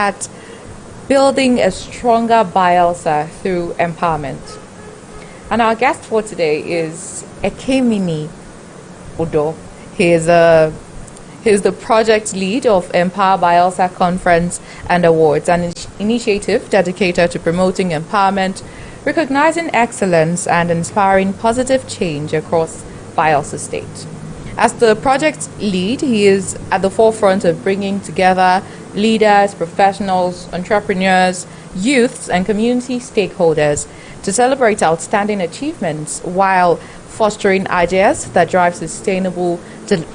at building a stronger Bayelsa through empowerment. And our guest for today is Ekemini Udo. He is the project lead of Empower Bayelsa Conference and Awards, an initiative dedicated to promoting empowerment, recognizing excellence, and inspiring positive change across Bayelsa State. As the project lead, he is at the forefront of bringing together leaders, professionals, entrepreneurs, youths, and community stakeholders to celebrate outstanding achievements while fostering ideas that drive sustainable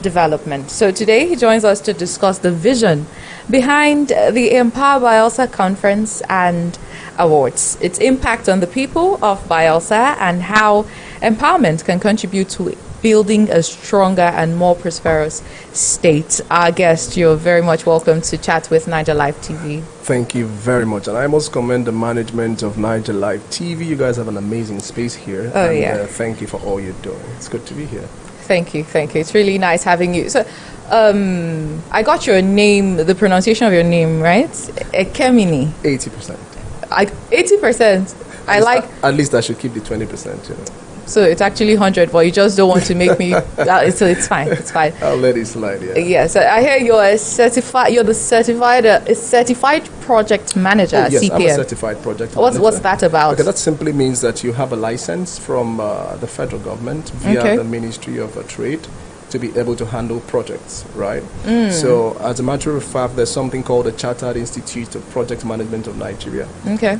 development. So today he joins us to discuss the vision behind the Empower Bayelsa Conference and Awards, its impact on the people of Bayelsa, and how empowerment can contribute to building a stronger and more prosperous state. Our guest, you're very much welcome to chat with Naija Live TV. Thank you very much. And I must commend the management of Naija Live TV. You guys have an amazing space here. Thank you for all you're doing. It's good to be here. Thank you. It's really nice having you. So, I got your name, the pronunciation of your name, right? Ekemini. 80%. 80%. At least I should keep the 20%, you know. So it's actually 100, but you just don't want to make me. So it's fine. I'll let it slide. Yeah. Yes, I hear you're certified project manager. Oh, yes, CPM. I'm a certified project manager. What's that about? Okay, that simply means that you have a license from the federal government via the Ministry of Trade to be able to handle projects, right? So, as a matter of fact, there's something called the Chartered Institute of Project Management of Nigeria. Okay.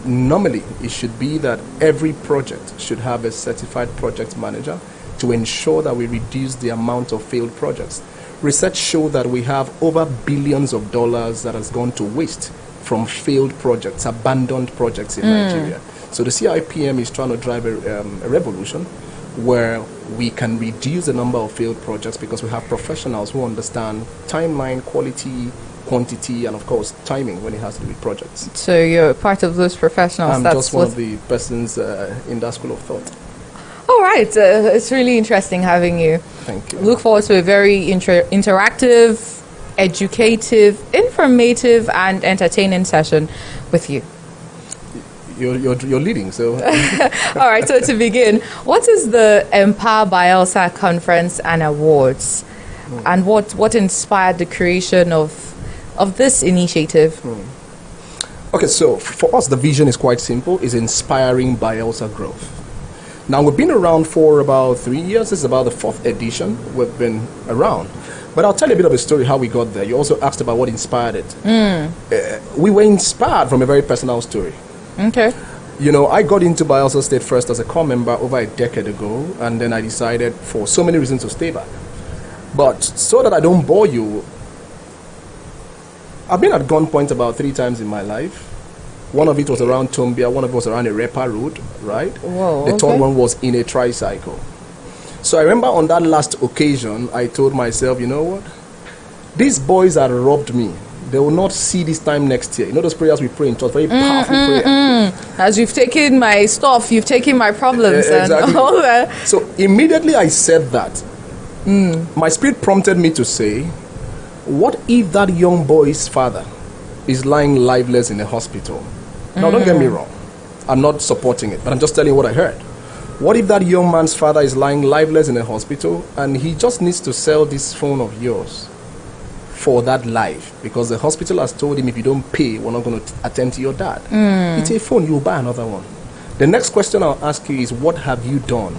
Normally, it should be that every project should have a certified project manager to ensure that we reduce the amount of failed projects. Research shows that we have over billions of dollars that has gone to waste from failed projects, abandoned projects in Nigeria. So the CIPM is trying to drive a revolution where we can reduce the number of failed projects because we have professionals who understand timeline, quality, quantity, and of course timing when it has to do with projects. So you're part of those professionals. I'm just one of the persons in that school of thought. All right, it's really interesting having you. Thank you. Look forward to a very interactive, educative, informative, and entertaining session with you. You're leading, so. All right, so to begin, what is the Empower Bayelsa Conference and Awards, and what inspired the creation of this initiative? Okay, so for us, the vision is quite simple: is inspiring Bayelsa growth. Now, we've been around for about 3 years. This is about the 4th edition we've been around. But I'll tell you a bit of a story how we got there. You also asked about what inspired it. We were inspired from a very personal story. Okay. You know, I got into Bayelsa State first as a core member over a decade ago, and then I decided for so many reasons to stay back. But so that I don't bore you, I've been at gunpoint about 3 times in my life. One of it was around Tombia, one of it was around a Repa Road, right? Whoa, the third one was in a tricycle. So I remember on that last occasion, I told myself, you know what? These boys that robbed me, they will not see this time next year. You know those prayers we pray in church, very powerful prayer. As you've taken my stuff, you've taken my problems. Exactly. And all that. So immediately I said that. My spirit prompted me to say, what if that young boy's father is lying lifeless in a hospital? Now, don't get me wrong. I'm not supporting it, but I'm just telling you what I heard. What if that young man's father is lying lifeless in a hospital and he just needs to sell this phone of yours for that life because the hospital has told him if you don't pay, we're not going to attend to your dad. It's a phone, you'll buy another one. The next question I'll ask you is, what have you done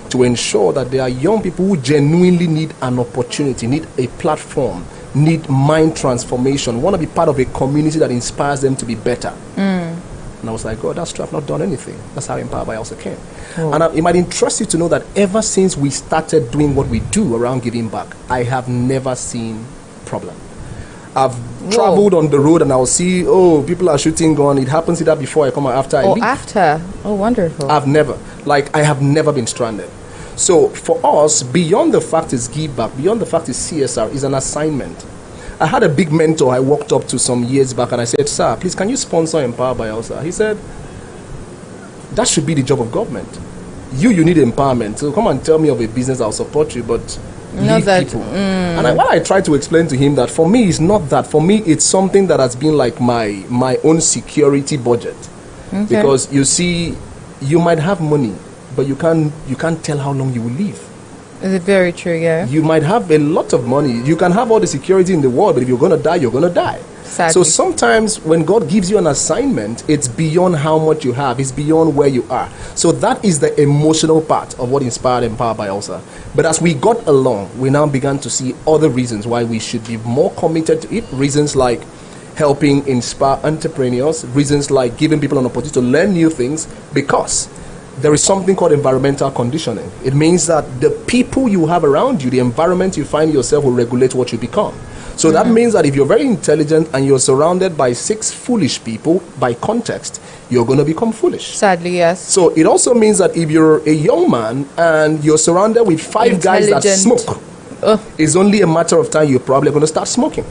to ensure that there are young people who genuinely need an opportunity, need a platform, need mind transformation, want to be part of a community that inspires them to be better? And I was like, God, that's true. I've not done anything. That's how Empower Bayelsa came. And it might interest you to know that ever since we started doing what we do around giving back, I have never seen problem. I've traveled on the road and I'll see, people are shooting gun. It happens either before I come or after I leave. After. Oh, wonderful. I have never been stranded. So for us, beyond the fact it's give back, beyond the fact it's CSR, is an assignment. I had a big mentor I walked up to some years back and I said, sir, please, can you sponsor Empower Bayelsa? He said, that should be the job of government. You need empowerment. So come and tell me of a business, I'll support you, but Not that, people. And what I try to explain to him that for me it's not that. For me it's something that has been like my own security budget. Okay. Because you see, you might have money, but you can't tell how long you will live. Is it very true? Yeah. You might have a lot of money. You can have all the security in the world, but if you're going to die, you're going to die. Sadly. So sometimes when God gives you an assignment, it's beyond how much you have. It's beyond where you are. So that is the emotional part of what inspired Empower Bayelsa. But as we got along, we now began to see other reasons why we should be more committed to it. Reasons like helping inspire entrepreneurs. Reasons like giving people an opportunity to learn new things, because there is something called environmental conditioning. It means that the people you have around you, the environment you find yourself, will regulate what you become. So that means that if you're very intelligent and you're surrounded by 6 foolish people, by context, you're going to become foolish. Sadly, yes. So it also means that if you're a young man and you're surrounded with 5 guys that smoke, it's only a matter of time you're probably going to start smoking.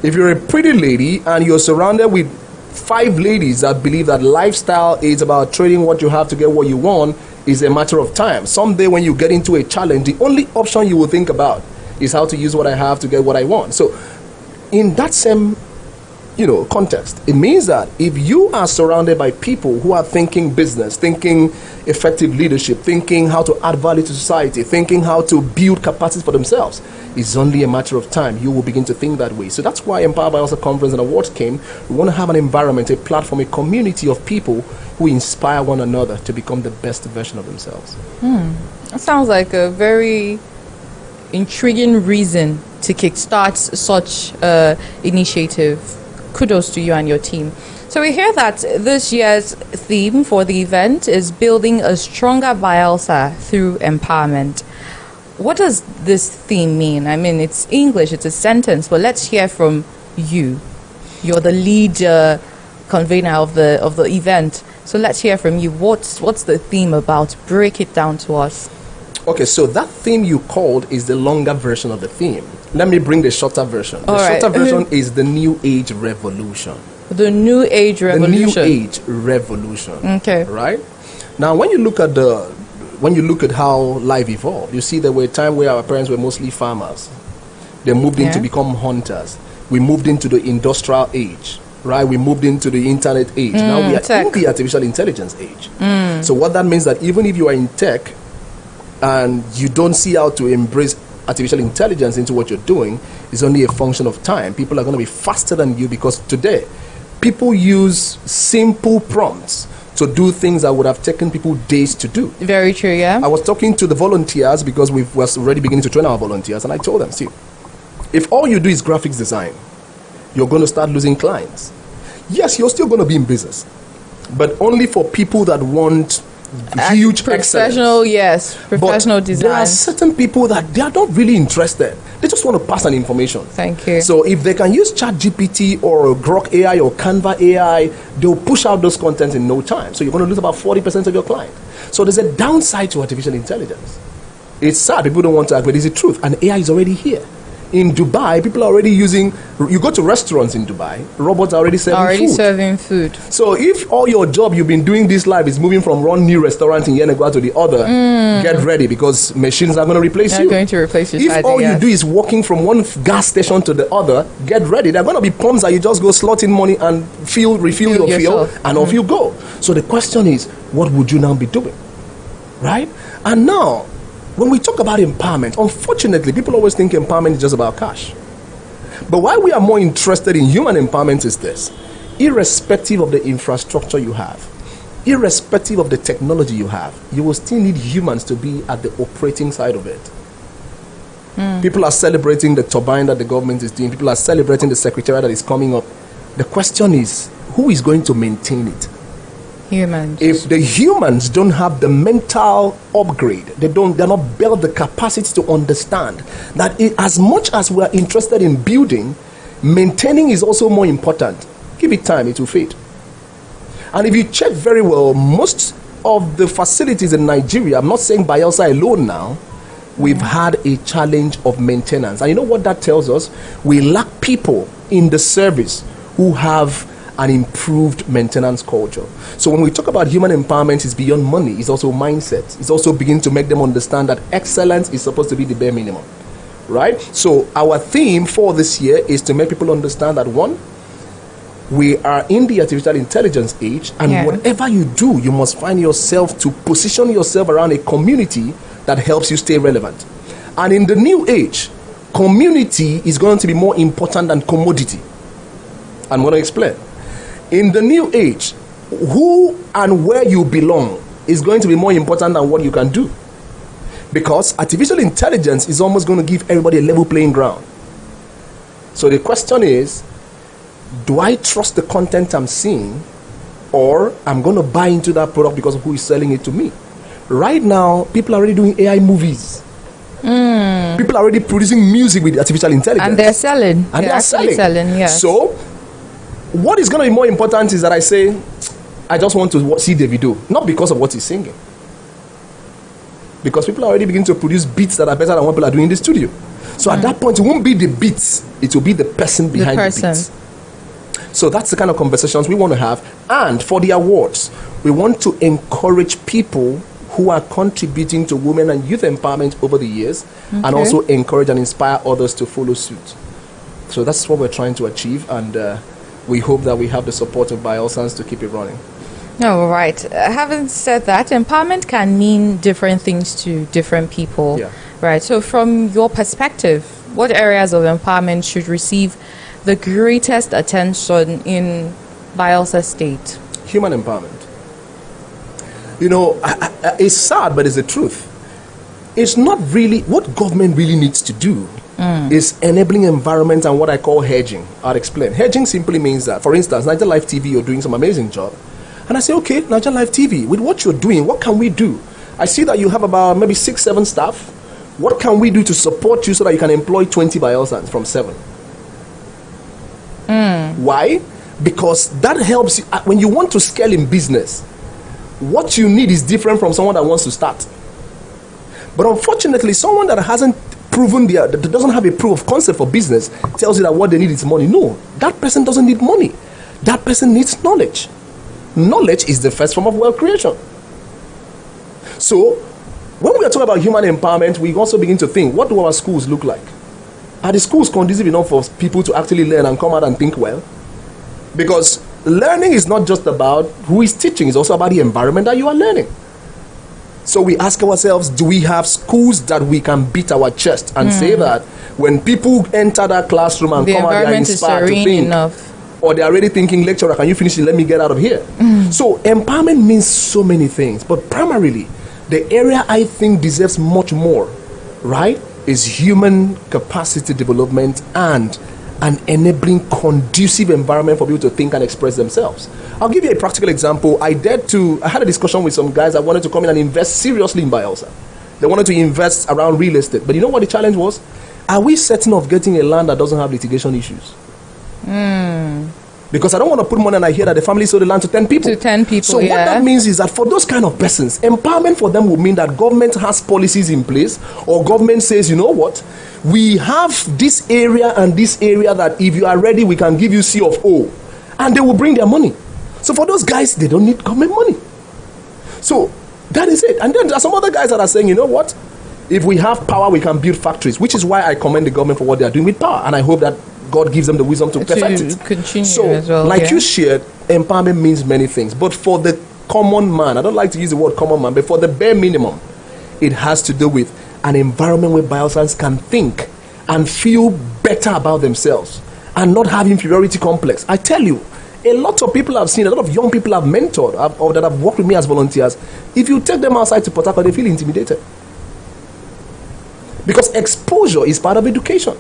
If you're a pretty lady and you're surrounded with 5 ladies that believe that lifestyle is about trading what you have to get what you want, is a matter of time. Someday when you get into a challenge, the only option you will think about is how to use what I have to get what I want. So in that same context, it means that if you are surrounded by people who are thinking business, thinking effective leadership, thinking how to add value to society, thinking how to build capacity for themselves, it's only a matter of time you will begin to think that way. So that's why Empower Bayelsa Conference and Awards came. We want to have an environment, a platform, a community of people who inspire one another to become the best version of themselves. That sounds like a very intriguing reason to kickstart such initiative. Kudos to you and your team. So we hear that this year's theme for the event is building a stronger Bayelsa through empowerment. What does this theme mean? I mean, it's English, it's a sentence, but let's hear from you. You're the lead convener of the event. So let's hear from you. What's the theme about? Break it down to us. Okay, so that theme you called is the longer version of the theme. Let me bring the shorter version. The shorter version is the New Age Revolution. The New Age Revolution. The New Age Revolution. Okay. Right? Now, when you look at how life evolved, you see there were a time where our parents were mostly farmers. They moved in to become hunters. We moved into the industrial age. Right, we moved into the internet age. Now we are in the artificial intelligence age. So what that means that even if you are in tech and you don't see how to embrace artificial intelligence into what you're doing, it's only a function of time. People are going to be faster than you, because today people use simple prompts to do things that would have taken people days to do. Very true, yeah. I was talking to the volunteers, because we were already beginning to train our volunteers, and I told them, see, if all you do is graphics design, you're going to start losing clients. Yes, you're still going to be in business, but only for people that want huge professional design. There are certain people that they are not really interested. They just want to pass an information. Thank you. So if they can use ChatGPT or Grok AI or Canva AI, they'll push out those contents in no time. So you're going to lose about 40% of your client. So there's a downside to artificial intelligence. It's sad. People don't want to admit it's the truth. And AI is already here. In Dubai, people are already using, you go to restaurants in Dubai, robots are already serving food. So if all your job you've been doing this life is moving from one new restaurant in Yenagoa to the other, get ready, because machines are going to replace you. They're going to replace you. If all you do is walking from one gas station to the other, get ready. There are going to be pumps that you just go slot in money and refill your fuel, and off you go. So the question is, what would you now be doing? Right? And now, when we talk about empowerment, unfortunately, people always think empowerment is just about cash. But why we are more interested in human empowerment is this. Irrespective of the infrastructure you have, irrespective of the technology you have, you will still need humans to be at the operating side of it. People are celebrating the turbine that the government is doing. People are celebrating the secretariat that is coming up. The question is, who is going to maintain it? Humans. If the humans don't have the mental upgrade, they're not built the capacity to understand that as much as we are interested in building, maintaining is also more important. Give it time, it will fade. And if you check very well, most of the facilities in Nigeria, I'm not saying Bayelsa alone now, we've had a challenge of maintenance. And you know what that tells us? We lack people in the service who have an improved maintenance culture. So when we talk about human empowerment, it's beyond money, it's also mindset. It's also beginning to make them understand that excellence is supposed to be the bare minimum. right? So our theme for this year is to make people understand that, one, we are in the artificial intelligence age, and whatever you do, you must find yourself to position yourself around a community that helps you stay relevant. And in the new age, community is going to be more important than commodity. I'm going to explain. In the new age, who and where you belong is going to be more important than what you can do. Because artificial intelligence is almost going to give everybody a level playing ground. So the question is, do I trust the content I'm seeing, or I'm going to buy into that product because of who is selling it to me? Right now, people are already doing AI movies. People are already producing music with artificial intelligence. And they're selling. And they're selling. Yes. So, what is going to be more important is that I say, I just want to see the video. Not because of what he's singing. Because people are already beginning to produce beats that are better than what people are doing in the studio. So at that point, it won't be the beats. It will be the person behind the beats. So that's the kind of conversations we want to have. And for the awards, we want to encourage people who are contributing to women and youth empowerment over the years, and also encourage and inspire others to follow suit. So that's what we're trying to achieve, and we hope that we have the support of Bayelsans to keep it running. All right. Having said that, empowerment can mean different things to different people. Yeah. Right. So from your perspective, what areas of empowerment should receive the greatest attention in Bayelsa State? Human empowerment. You know, it's sad, but it's the truth. It's not really what government really needs to do is enabling environment and what I call hedging. I'll explain. Hedging simply means that, for instance, Naija Live TV, you're doing some amazing job. And I say, okay, Naija Live TV, with what you're doing, what can we do? I see that you have about maybe 6-7 staff. What can we do to support you so that you can employ 20 Bayelsans from 7? Why? Because that helps you. When you want to scale in business, what you need is different from someone that wants to start. But unfortunately, someone that hasn't proven that doesn't have a proof of concept for business tells you that what they need is money. No, that person doesn't need money. That person needs knowledge. Knowledge is the first form of wealth creation. So, when we are talking about human empowerment, we also begin to think, what do our schools look like? Are the schools conducive enough for people to actually learn and come out and think well? Because learning is not just about who is teaching, it's also about the environment that you are learning. So we ask ourselves, do we have schools that we can beat our chest and say that when people enter that classroom and come out, they are inspired to think, or they are already thinking, lecturer, can you finish it? Let me get out of here. So empowerment means so many things, but primarily, the area I think deserves much more, right, is human capacity development and an enabling conducive environment for people to think and express themselves. I'll give you a practical example. I had a discussion with some guys that wanted to come in and invest seriously in Bayelsa. They wanted to invest around real estate. But you know what the challenge was? Are we certain of getting a land that doesn't have litigation issues? Because I don't want to put money and I hear that the family sold the land to 10 people. So what that means is that for those kind of persons, empowerment for them will mean that government has policies in place, or government says, you know what, we have this area and this area that if you are ready, we can give you C of O. And they will bring their money. So for those guys, they don't need government money. So that is it. And then there are some other guys that are saying, you know what, if we have power, we can build factories, which is why I commend the government for what they are doing with power. And I hope that God gives them the wisdom to perfect it. Continue so, as well, like you shared, empowerment means many things. But for the common man, I don't like to use the word common man, but for the bare minimum, it has to do with an environment where Bayelsans can think and feel better about themselves and not have inferiority complex. I tell you, a lot of people I've seen, a lot of young people I've mentored or that have worked with me as volunteers, if you take them outside to Port Harcourt, they feel intimidated. Because exposure is part of education.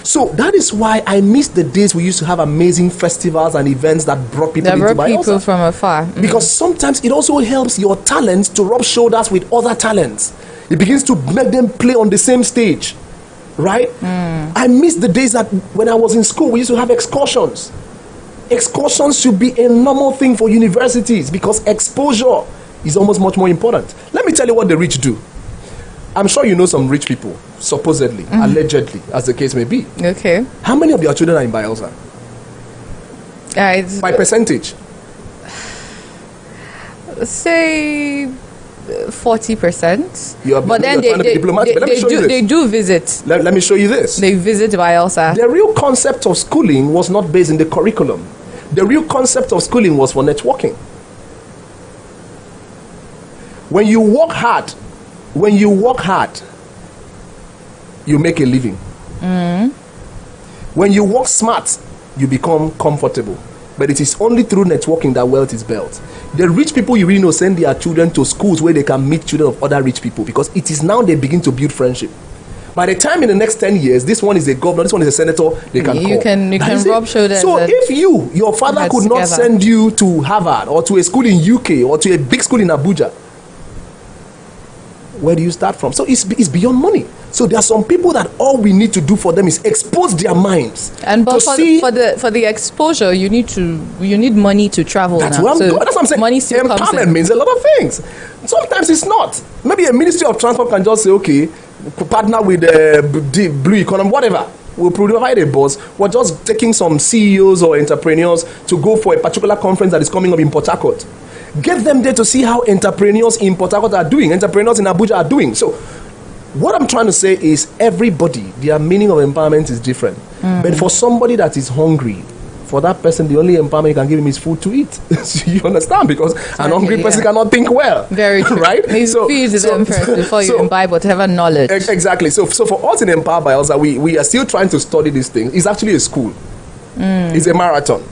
So that is why I miss the days we used to have amazing festivals and events that brought people into Bayelsa. People from afar. Because sometimes it also helps your talents to rub shoulders with other talents. It begins to make them play on the same stage, right? I miss the days that when I was in school, we used to have excursions. Excursions should be a normal thing for universities because exposure is almost much more important. Let me tell you what the rich do. I'm sure you know some rich people, supposedly, allegedly, as the case may be. Okay. How many of your children are in Bayelsa? By percentage? Say 40%. But then they do visit. Let me show you this. They visit Bayelsa. The real concept of schooling was not based in the curriculum. The real concept of schooling was for networking. When you work hard, you make a living. When you work smart, you become comfortable. But it is only through networking that wealth is built. The rich people you really know send their children to schools where they can meet children of other rich people, because it is now they begin to build friendship. By the time in the next 10 years, this one is a governor, this one is a senator, they can you call. can rub shoulders. So if your father could not send you to Harvard or to a school in UK or to a big school in Abuja, where do you start from? So it's beyond money. So there are some people that all we need to do for them is expose their minds. And but for the exposure, you need money to travel. That's what I'm saying. Money still empowerment means a lot of things. Sometimes it's not. Maybe a Ministry of Transport can just say, okay, partner with the Blue Economy, whatever. We'll provide a bus. We're just taking some CEOs or entrepreneurs to go for a particular conference that is coming up in Port Harcourt. Get them there to see how entrepreneurs in Port Harcourt are doing, entrepreneurs in Abuja are doing. So what I'm trying to say is everybody, their meaning of empowerment is different. But for somebody that is hungry, for that person, the only empowerment you can give him is food to eat. So you understand? Because an hungry person cannot think well. Very true. Right? So feed them first before you imbibe whatever knowledge. Exactly. So for us in Empower Bayelsa, we are still trying to study these things. It's actually a school. It's a marathon.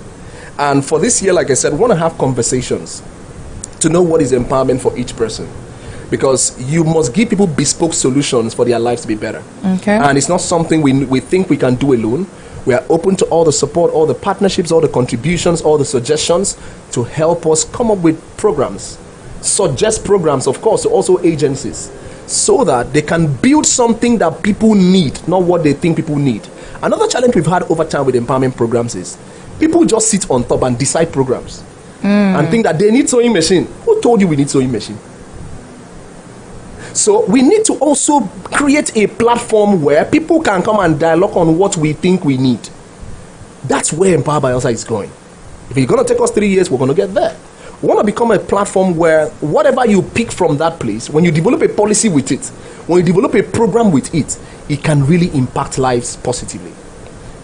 And for this year, like I said, we want to have conversations to know what is empowerment for each person. Because you must give people bespoke solutions for their lives to be better. Okay. And it's not something we think we can do alone. We are open to all the support, all the partnerships, all the contributions, all the suggestions to help us come up with programs. Suggest programs, of course, to also agencies, so that they can build something that people need, not what they think people need. Another challenge we've had over time with empowerment programs is people just sit on top and decide programs and think that they need sewing machine. Who told you we need sewing machine? So we need to also create a platform where people can come and dialogue on what we think we need. That's where Empower Bayelsa is going. If it's going to take us 3 years, we're going to get there. We want to become a platform where whatever you pick from that place, when you develop a policy with it, when you develop a program with it, it can really impact lives positively.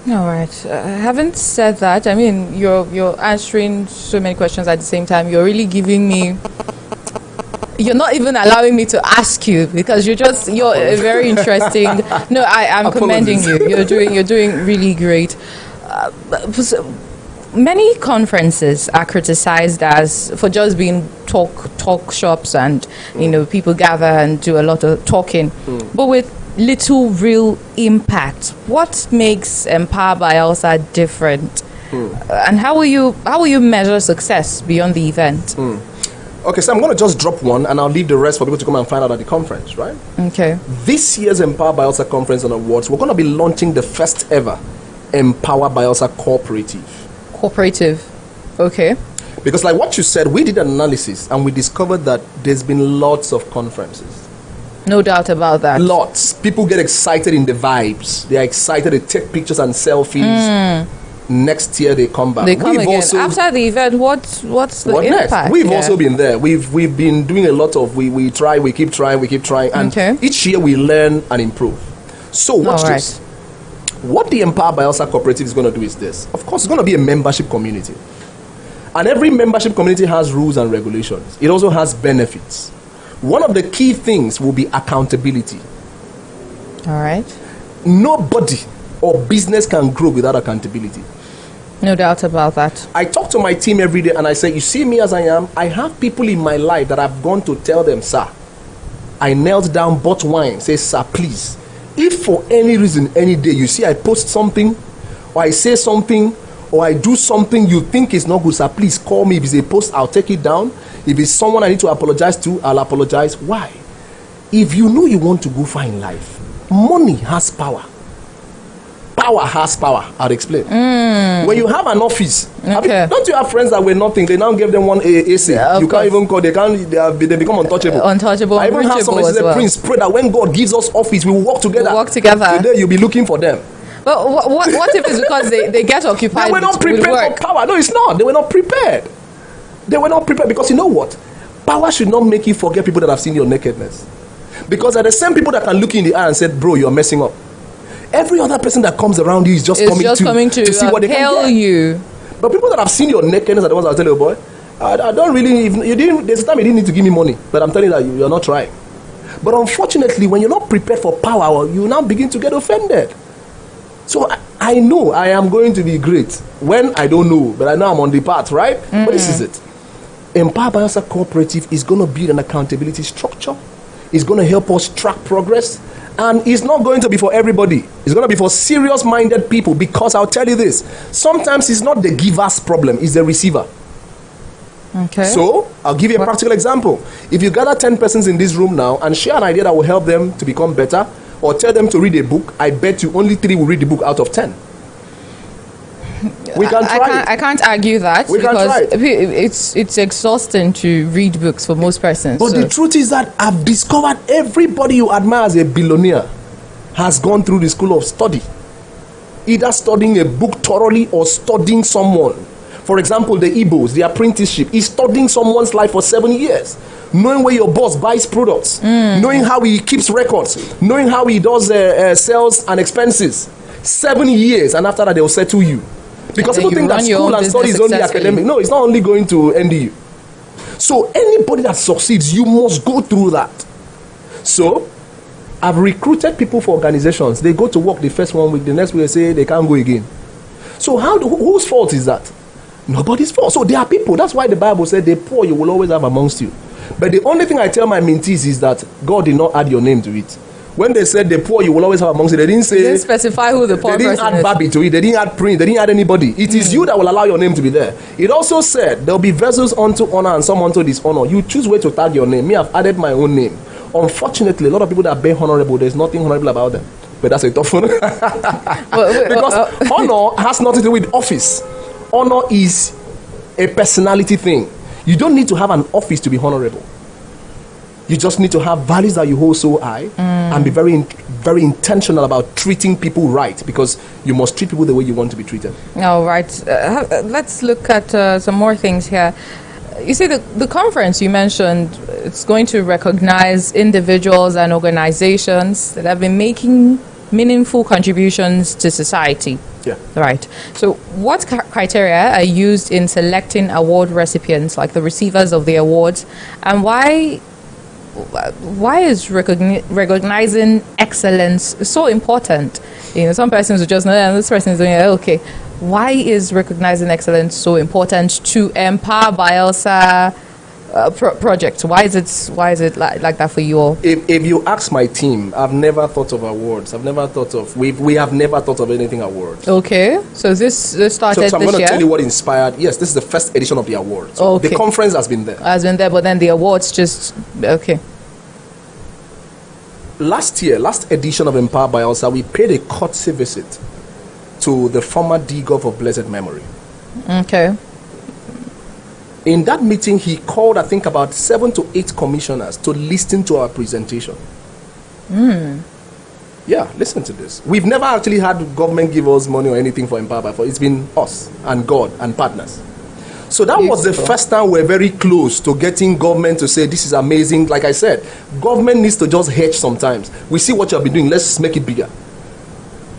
All right. Having said that, I mean, you're answering so many questions at the same time. You're really giving me... You're not even allowing me to ask you, because you're very interesting. No, I'm commending you. You're doing really great. Many conferences are criticized as for just being talk shops, and people gather and do a lot of talking, but with little real impact. What makes Empower Bayelsa different, and how will you measure success beyond the event? Okay, so I'm going to just drop one, and I'll leave the rest for people to come and find out at the conference, right? Okay. This year's Empower Bayelsa Conference and Awards, we're going to be launching the first ever Empower Bayelsa Cooperative. Okay. Because like what you said, we did an analysis, and we discovered that there's been lots of conferences. No doubt about that. Lots. People get excited in the vibes. They're excited, they take pictures and selfies. Next year they come back. They come again. After the event, what's the impact? Next? We've also been there. We've been doing a lot of we try, we keep trying, and each year we learn and improve. So watch this. What the Empower Bayelsa Cooperative is going to do is this. Of course, it's going to be a membership community, and every membership community has rules and regulations. It also has benefits. One of the key things will be accountability. All right. Nobody or business can grow without accountability. No doubt about that. I talk to my team every day, and I say, you see me as I am. I have people in my life that I've gone to tell them, sir, I knelt down, bought wine, say, sir, please, if for any reason, any day, you see I post something, or I say something, or I do something you think is not good, sir, please call me. If it's a post, I'll take it down. If it's someone I need to apologize to, I'll apologize. Why? If you know you want to go far in life, money has power. Power has power. I'll explain. When you have an office, don't you have friends that were nothing? They now give them one AC. You can't even call. They become untouchable. Untouchable. I even have somebody say, Prince, pray that when God gives us office, we will work together. Today you'll be looking for them. But what if it's because they get occupied? They were not prepared for power. No, it's not. They were not prepared. They were not prepared because you know what? Power should not make you forget people that have seen your nakedness. Because they're the same people that can look you in the eye and say, bro, you're messing up. Every other person that comes around you is just coming to see what they can get. You. But people that have seen your nakedness are the ones that will tell you, boy, I don't really, there's a time you didn't need to give me money, but I'm telling you that you're not trying. But unfortunately, when you're not prepared for power, you now begin to get offended. So I know I am going to be great when I don't know, but I know I'm on the path, right? But this is it. Empower Bayelsa Cooperative is going to build an accountability structure. It's going to help us track progress. And it's not going to be for everybody. It's going to be for serious-minded people, because I'll tell you this. Sometimes it's not the giver's problem, it's the receiver. Okay. So, I'll give you a practical example. If you gather 10 persons in this room now and share an idea that will help them to become better, or tell them to read a book, I bet you only 3 will read the book out of 10. We can try it. I can't argue that, because it's exhausting to read books for most persons. But the truth is that I've discovered everybody you admire as a billionaire has gone through the school of study. Either studying a book thoroughly or studying someone. For example, the Igbos, the apprenticeship, is studying someone's life for 7 years. Knowing where your boss buys products, knowing how he keeps records, knowing how he does sales and expenses. 7 years, and after that, they will settle you. Because people think that school and study is only academic. No, it's not only going to end you. So anybody that succeeds, you must go through that. So I've recruited people for organizations. They go to work the first 1 week, the next week they say they can't go again. So whose fault is that? Nobody's fault. So there are people. That's why the Bible said the poor you will always have amongst you. But the only thing I tell my mentees is that God did not add your name to it. When they said the poor you will always have amongst you, they didn't say... They didn't specify who the poor person is. They didn't add Barbie to it. They didn't add Prince. They didn't add anybody. It is you that will allow your name to be there. It also said there will be vessels unto honor and some unto dishonor. You choose where to tag your name. Me, I've added my own name. Unfortunately, a lot of people that bear honorable, there's nothing honorable about them. But that's a tough one. Because honor has nothing to do with office. Honor is a personality thing. You don't need to have an office to be honorable. You just need to have values that you hold so high and be very, very intentional about treating people right, because you must treat people the way you want to be treated. All right. Let's look at some more things here. You see, the conference you mentioned, it's going to recognize individuals and organizations that have been making meaningful contributions to society. Yeah. Right. So what criteria are used in selecting award recipients, like the receivers of the awards, and why is recognizing excellence so important? You know, some persons will just know, this person is doing it, okay. Why is recognizing excellence so important to Empower Bayelsa project? Why is it like that for you all? If you ask my team, I've never thought of awards. I've never thought of we have never thought of anything awards. Okay, so this started. So I'm going to tell you what inspired. Yes, this is the first edition of the awards. Okay. The conference has been there. But then the awards just okay. Last edition of Empower Bayelsa, we paid a courtesy visit to the former D-Gov of blessed memory. Okay. In that meeting, he called, I think, about 7 to 8 commissioners to listen to our presentation. Yeah, listen to this. We've never actually had government give us money or anything for Empower Bayelsa. It's been us and God and partners. So that was the first time we're very close to getting government to say, this is amazing. Like I said, government needs to just hedge sometimes. We see what you've been doing. Let's make it bigger.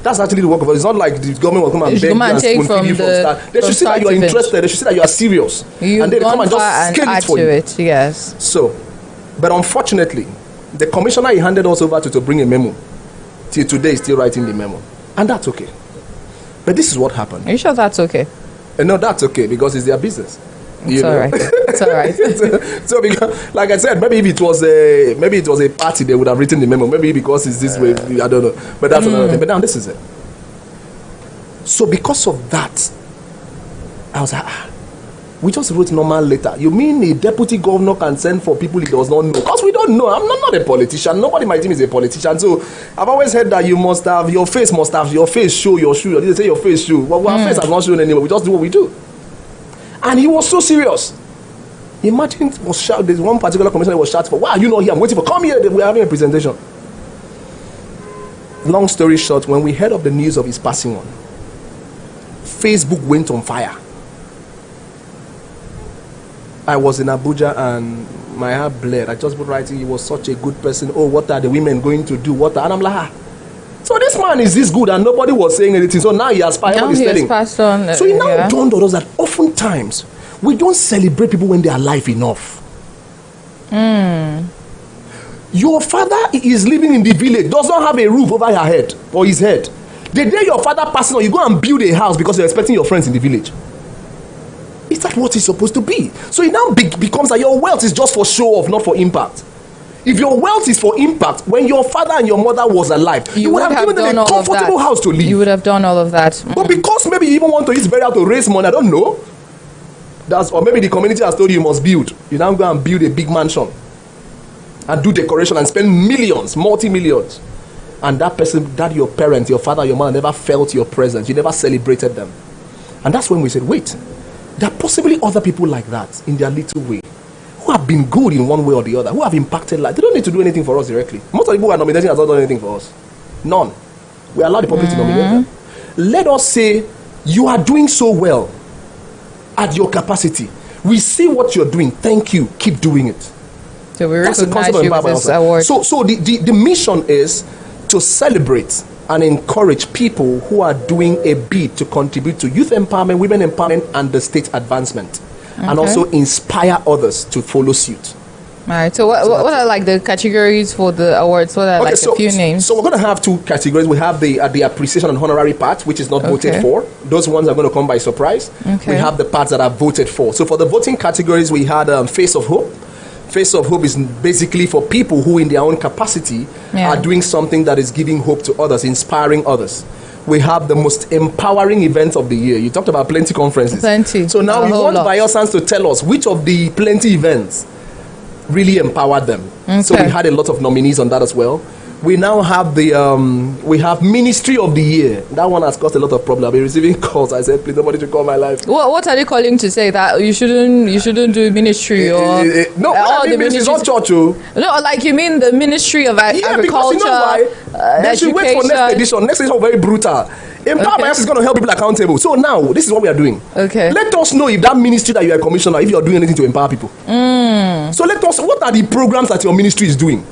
That's actually the work of it. It's not like the government will come and beg you and spoon feed you from start. They should see that you are interested. They should see that you are serious. And they come and just scale it for you. Yes. So, but unfortunately, the commissioner he handed us over to bring a memo. Till today, is still writing the memo. And that's okay. But this is what happened. Are you sure that's okay? No, that's okay, because it's their business. It's all right. It's all right. So because, like I said, maybe if it was a party, they would have written the memo. Maybe because it's this way, I don't know. But that's another thing. But now this is it. So because of that, I was like, we just wrote normal letter. You mean a deputy governor can send for people he does not know? Because we don't know. I'm not a politician. Nobody in my team is a politician. So I've always heard that you must have your face show your shoe. They say your face show. Well, our face has not shown anyway. We just do what we do. And he was so serious. Imagine there's one particular commissioner was shouting for, why are you not here? I'm waiting for, come here, we're having a presentation. Long story short, when we heard of the news of his passing on, Facebook went on fire. I was in Abuja and my heart bled. I just put writing, he was such a good person. Oh, what are the women going to do? And I'm like, so this man is this good, and nobody was saying anything. So now he has passed on. He has passed on. So it now dawned on us that oftentimes we don't celebrate people when they are alive enough. Your father is living in the village, does not have a roof over your head or his head. The day your father passes on, you go and build a house because you're expecting your friends in the village. Is that what it's supposed to be? So it now becomes that your wealth is just for show off, not for impact. If your wealth is for impact, when your father and your mother was alive, you would have given them a comfortable house to live. You would have done all of that. But because maybe you even want to use burial to raise money, I don't know. Or maybe the community has told you must build. You now go and build a big mansion and do decoration and spend millions, multi-millions. And that person, that your parent, your father, your mother never felt your presence. You never celebrated them. And that's when we said, wait, there are possibly other people like that in their little way, who have been good in one way or the other, who have impacted life. They don't need to do anything for us directly. Most of the people who are nominating has not done anything for us. None. We allow the public to nominate them. Let us say, you are doing so well at your capacity. We see what you're doing. Thank you. Keep doing it. So we recognize you with this award. So the mission is to celebrate and encourage people who are doing a bit to contribute to youth empowerment, women empowerment, and the state advancement. Okay. And also inspire others to follow suit. All right. So what are like the categories for the awards? What are a few names? So we're going to have two categories. We have the appreciation and honorary part, which is not voted for. Those ones are going to come by surprise. Okay. We have the parts that are voted for. So for the voting categories, we had Face of Hope. Face of Hope is basically for people who in their own capacity are doing something that is giving hope to others, inspiring others. We have the most empowering event of the year. You talked about plenty conferences. Plenty. So now we want Bayelsans to tell us which of the plenty events really empowered them. Okay. So we had a lot of nominees on that as well. We now have we have Ministry of the Year. That one has caused a lot of problems. I've been receiving calls. I said, please, nobody should call my life. What are they calling to say that you shouldn't do ministry or no? The ministry is not church. No, like you mean the Ministry of Agriculture. Because you know why? They should wait for next edition. Next edition very brutal. Empower Bayelsa is going to help people accountable. So now this is what we are doing. Okay. Let us know if that ministry that you are a commissioner, if you are doing anything to empower people. So let us. What are the programs that your ministry is doing?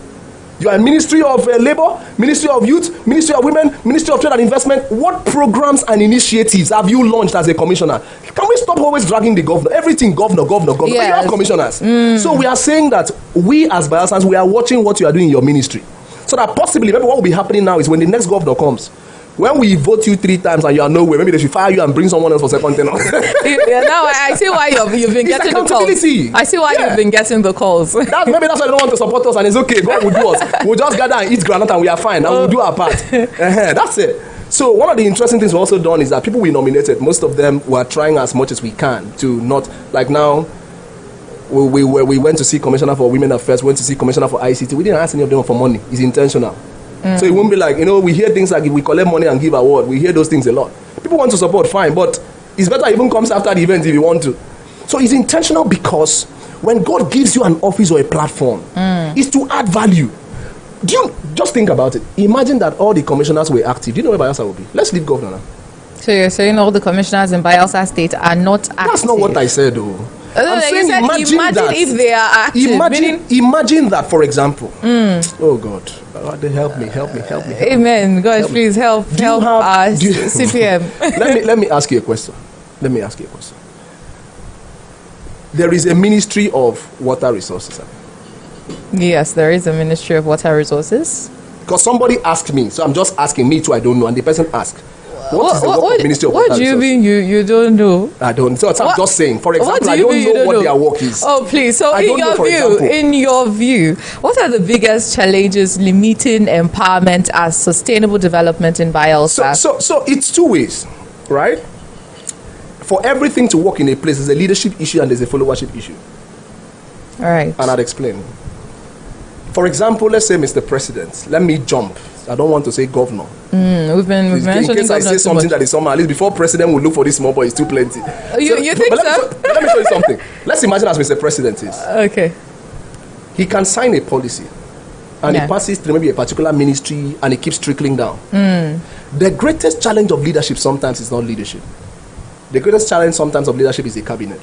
You are Ministry of Labor, Ministry of Youth, Ministry of Women, Ministry of Trade and Investment. What programs and initiatives have you launched as a commissioner? Can we stop always dragging the governor? Everything governor. Yes. But you have commissioners. So we are saying that we as Bayelsans, we are watching what you are doing in your ministry. So that possibly, maybe what will be happening now is when the next governor comes, when we vote you 3 times and you are nowhere, maybe they should fire you and bring someone else for second tenure. Now I see why you've been getting the calls. I see why you've been getting the calls. Maybe that's why they don't want to support us, and it's okay. God will do us. We'll just gather and eat granite and we are fine, and we'll do our part. That's it. So one of the interesting things we've also done is that people we nominated, most of them were trying as much as we can to not, like now, we went to see Commissioner for Women Affairs, went to see Commissioner for ICT. We didn't ask any of them for money. It's intentional. So it won't be like, we hear things like if we collect money and give award, we hear those things a lot. People want to support, fine, but it's better even comes after the event if you want to. So it's intentional because when God gives you an office or a platform, it's to add value. Do you just think about it? Imagine that all the commissioners were active. Do you know where Bayelsa will be? Let's leave governor now. So you're saying all the commissioners in Bayelsa State are not active? That's not what I said, though. I'm saying imagine that, if they are active. Imagine that, for example. Oh God. God, help me. Amen. God, please help us. CPM. Let me ask you a question. There is a Ministry of Water Resources. Yes, there is a Ministry of Water Resources. Because somebody asked me, so I'm just asking me too. I don't know, and the person asked. What is the work of Ministry of Water Resources? What do you mean you don't know? I don't. So I'm just saying. For example, I don't know what their work is. Oh, please. So in your view, what are the biggest challenges limiting empowerment as sustainable development in Bayelsa? So it's 2 ways, right? For everything to work in a place, there's a leadership issue and there's a followership issue. All right. And I'll explain. For example, let's say Mr. President. Let me jump. I don't want to say governor. We've mentioning in case I say something that is somehow, at least before president will look for this small boy, it's too plenty. You think so? Let me show you something. Let's imagine as Mr. President is. Okay. He can sign a policy and it passes through maybe a particular ministry and it keeps trickling down. The greatest challenge of leadership sometimes is not leadership. The greatest challenge sometimes of leadership is a cabinet.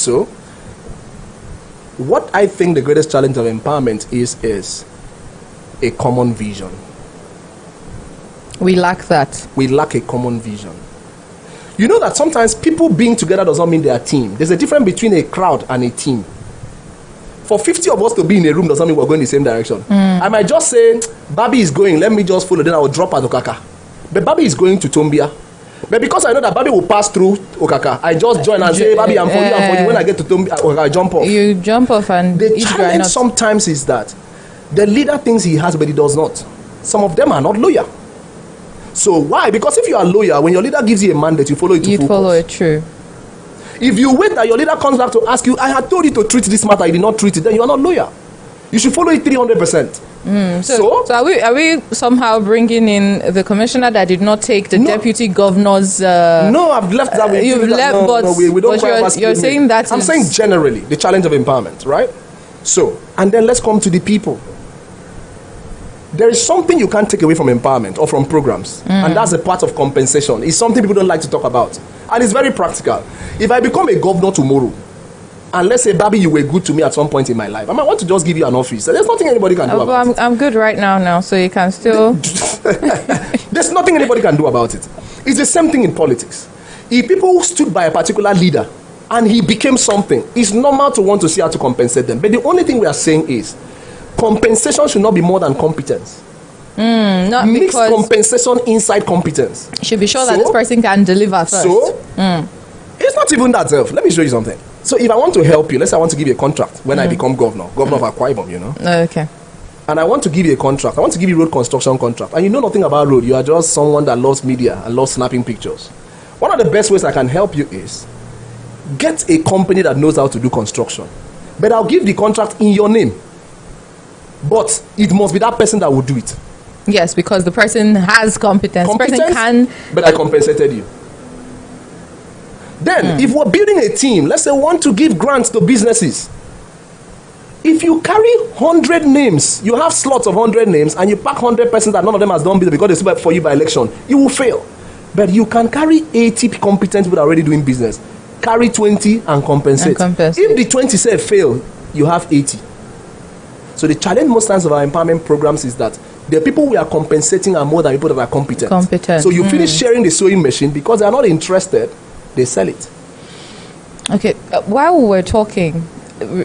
So, what I think the greatest challenge of empowerment is a common vision. We lack that. We lack a common vision. You know that sometimes people being together does not mean they are a team. There's a difference between a crowd and a team. For 50 of us to be in a room does not mean we're going in the same direction. I might just say, Babi is going, let me just follow, then I will drop at Okaka. But Babi is going to Tombia. But because I know that Babi will pass through Okaka, I just join and say, Babi, I'm for you, I'm for you. When I get to Tombia, I jump off. You jump off and the challenge sometimes is that the leader thinks he has, but he does not. Some of them are not loyal. So why? Because if you are loyal, when your leader gives you a mandate, you follow it to full You follow course. it, true. If you wait that your leader comes back to ask you, I had told you to treat this matter, you did not treat it, then you are not loyal. You should follow it 300%. So are we somehow bringing in the commissioner that did not take the deputy governor's... no, I've left that. You've left, but we don't. You're saying that I'm saying generally, the challenge of empowerment, right? So, and then let's come to the people. There is something you can't take away from empowerment or from programs, and that's a part of compensation. It's something people don't like to talk about, and it's very practical. If I become a governor tomorrow, and let's say, Babi, you were good to me at some point in my life, I might want to just give you an office. There's nothing anybody can do about it. I'm good right now, so you can still... There's nothing anybody can do about it. It's the same thing in politics. If people stood by a particular leader and he became something, it's normal to want to see how to compensate them. But the only thing we are saying is compensation should not be more than competence. Not Mixed because compensation inside competence. should be sure that this person can deliver first. So, it's not even that self. Let me show you something. So if I want to help you, let's say I want to give you a contract when I become governor of Akwa Ibom, you know. Okay. And I want to give you a contract. I want to give you road construction contract. And you know nothing about road. You are just someone that loves media and loves snapping pictures. One of the best ways I can help you is get a company that knows how to do construction. But I'll give the contract in your name. But it must be that person that will do it. Yes, because the person has competence. The person can... But I compensated you. Then, if we're building a team, let's say we want to give grants to businesses. If you carry 100 names, you have slots of 100 names, and you pack 100 persons that none of them has done business because they stood for you by election, you will fail. But you can carry 80 competent people already doing business. Carry 20 and compensate. If the 20 say fail, you have 80. So the challenge most times of our empowerment programs is that the people we are compensating are more than people that are competent. So you finish sharing the sewing machine because they are not interested. They sell it. Okay. While we were talking,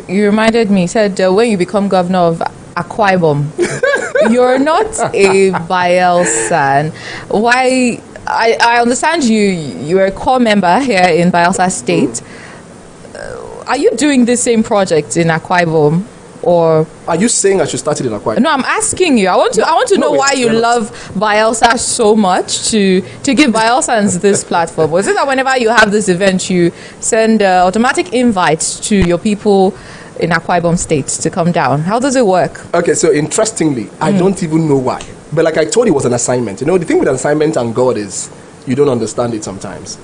you reminded me, said when you become governor of Akwa Ibom, you're not a Bayelsan. Why? I understand you're a core member here in Bayelsa State. Are you doing the same project in Akwa Ibom? Or are you saying I should start it in Akwa Ibom? No, I'm asking you. I want to know why you love Bayelsa so much to give Bayelsans this platform. Was it that whenever you have this event, you send automatic invites to your people in Akwa Ibom State to come down? How does it work? Okay, so interestingly, I don't even know why. But like I told you, it was an assignment. You know, the thing with an assignment and God is you don't understand it sometimes.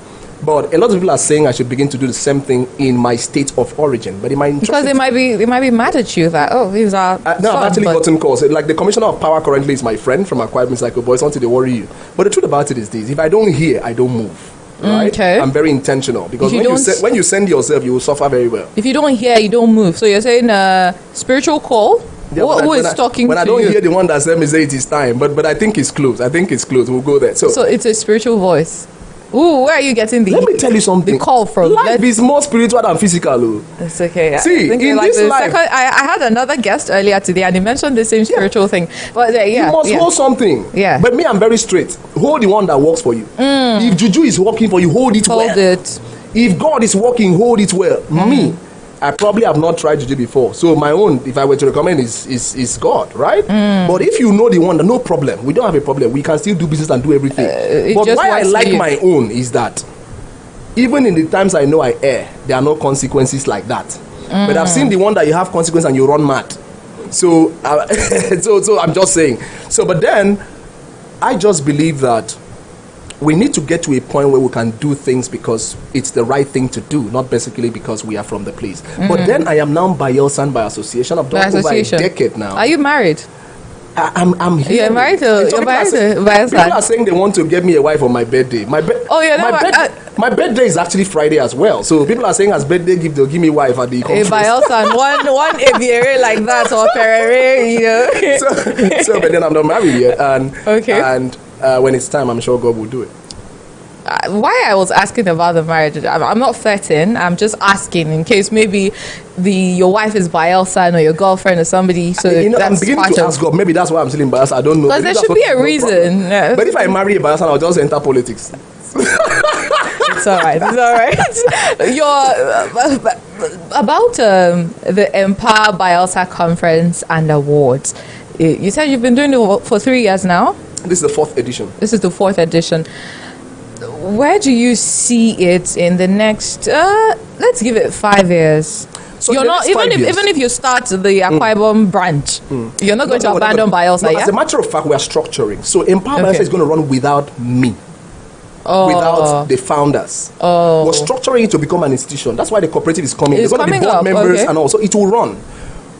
But a lot of people are saying I should begin to do the same thing in my state of origin. But in my because they might be mad at you that these are no, I've actually gotten calls. Like the commissioner of power currently is my friend from Akwa Ibom. It's like, oh boys, until they worry you. But the truth about it is this: if I don't hear, I don't move. Right? Okay. I'm very intentional because when you send yourself, you will suffer very well. If you don't hear, you don't move. So you're saying spiritual call. Yeah, who is talking to you? When I don't hear the one that said me say it is time, but I think it's close. We'll go there. So it's a spiritual voice. Ooh, where are you getting Let me tell you something. The call from? Life is more spiritual than physical. It's okay. See, in this life... I had another guest earlier today and he mentioned the same spiritual thing. But you must hold something. Yeah. But me, I'm very straight. Hold the one that works for you. If Juju is working for you, hold it well. Hold it. If God is working, hold it well. Me, I probably have not tried Juju before. So my own, if I were to recommend, is God, right? But if you know the one, no problem. We don't have a problem. We can still do business and do everything. But why I like my own is that even in the times I know I err, there are no consequences like that. But I've seen the one that you have consequences and you run mad. So, so I'm just saying. So, but then I just believe that we need to get to a point where we can do things because it's the right thing to do, not basically because we are from the place. But then I am now Bayelsan by association. I've done over a decade now. Are you married? I'm here. You're married to People Bayelsa. are saying they want to get me a wife on my birthday. My birthday is actually Friday as well. So people are saying as birthday gift they'll give me wife at the A conference. Bayelsa and one aviary like that or Perere, you know. so but then I'm not married yet, and Okay. when it's time, I'm sure God will do it. Why I was asking about the marriage, I'm not flirting. I'm just asking in case maybe your wife is Bayelsa or your girlfriend or somebody. So I'm that's beginning part to of. ask God. Maybe that's why I'm still in Bayelsa. I don't know. Because there should be a reason. Yeah. But if I marry a Bayelsa, I'll just enter politics. It's all right. It's all right. About the Empower Bayelsa Conference and Awards. You said you've been doing it for 3 years now. This is the 4th edition. This is the 4th edition. Where do you see it in the next? Let's give it 5 years. So You're not even if you start the Akwa Ibom branch, you're not going to abandon Bayelsa. No, as a matter of fact, we are structuring. So Empower Bayelsa is going to run without me. Without the founders. We're structuring it to become an institution. That's why the cooperative is coming. There's going to be board members and also it will run.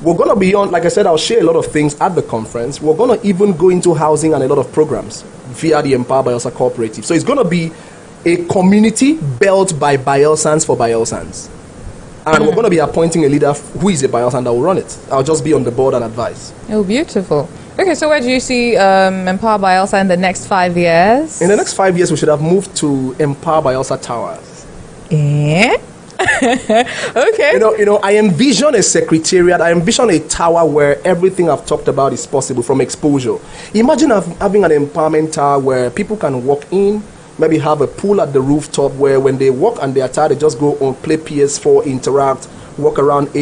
We're going to be on, like I said, I'll share a lot of things at the conference. We're going to even go into housing and a lot of programs via the Empower Bayelsa Cooperative. So it's going to be a community built by Bayelsans for Bayelsans. And we're going to be appointing a leader who is a Bayelsan that will run it. I'll just be on the board and advise. Oh, beautiful. Okay, so where do you see Empower Bayelsa in the next 5 years? In the next 5 years, we should have moved to Empower Bayelsa Towers. Okay. You know, I envision a secretariat. I envision a tower where everything I've talked about is possible from exposure. Imagine having an empowerment tower where people can walk in, maybe have a pool at the rooftop where when they walk and they are tired, they just go on, play PS4, interact, walk around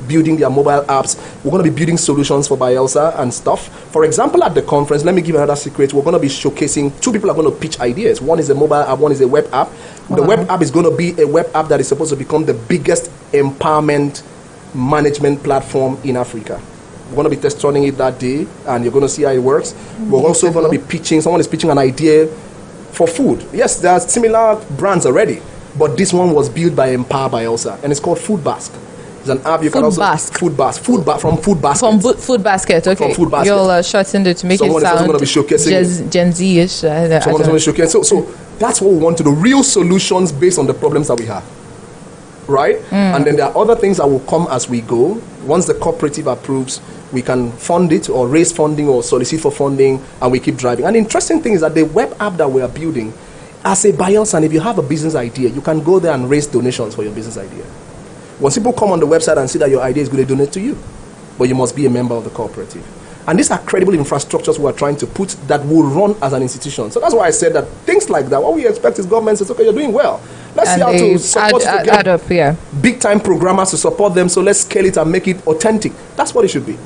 building their mobile apps. We're going to be building solutions for Bayelsa and stuff. For example, at the conference, let me give another secret. We're going to be showcasing, 2 people are going to pitch ideas. One is a mobile app, one is a web app. Wow. The web app is going to be a web app that is supposed to become the biggest empowerment management platform in Africa. We're going to be test running it that day, and you're going to see how it works. We're also going to be pitching, someone is pitching an idea for food. Yes, there are similar brands already, but this one was built by Empower Bayelsa, and it's called Food Basket. It's an app you can also... Food Basket. From Food Basket. From Food Basket, okay. From Food Basket. You'll shorten it to make someone it sound going to be showcasing Gen Z-ish. Someone is going to showcase. So that's what we want to do. Real solutions based on the problems that we have. Right? And then there are other things that will come as we go. Once the cooperative approves, we can fund it or raise funding or solicit for funding, and we keep driving. And the interesting thing is that the web app that we are building, as a Bayelsan, if you have a business idea, you can go there and raise donations for your business idea. Once people come on the website and see that your idea is good, they donate to you. But you must be a member of the cooperative. And these are credible infrastructures we are trying to put that will run as an institution. So that's why I said that things like that, what we expect is government says, okay, you're doing well. Let's see how to support it to get big time programmers to support them. So let's scale it and make it authentic. That's what it should be.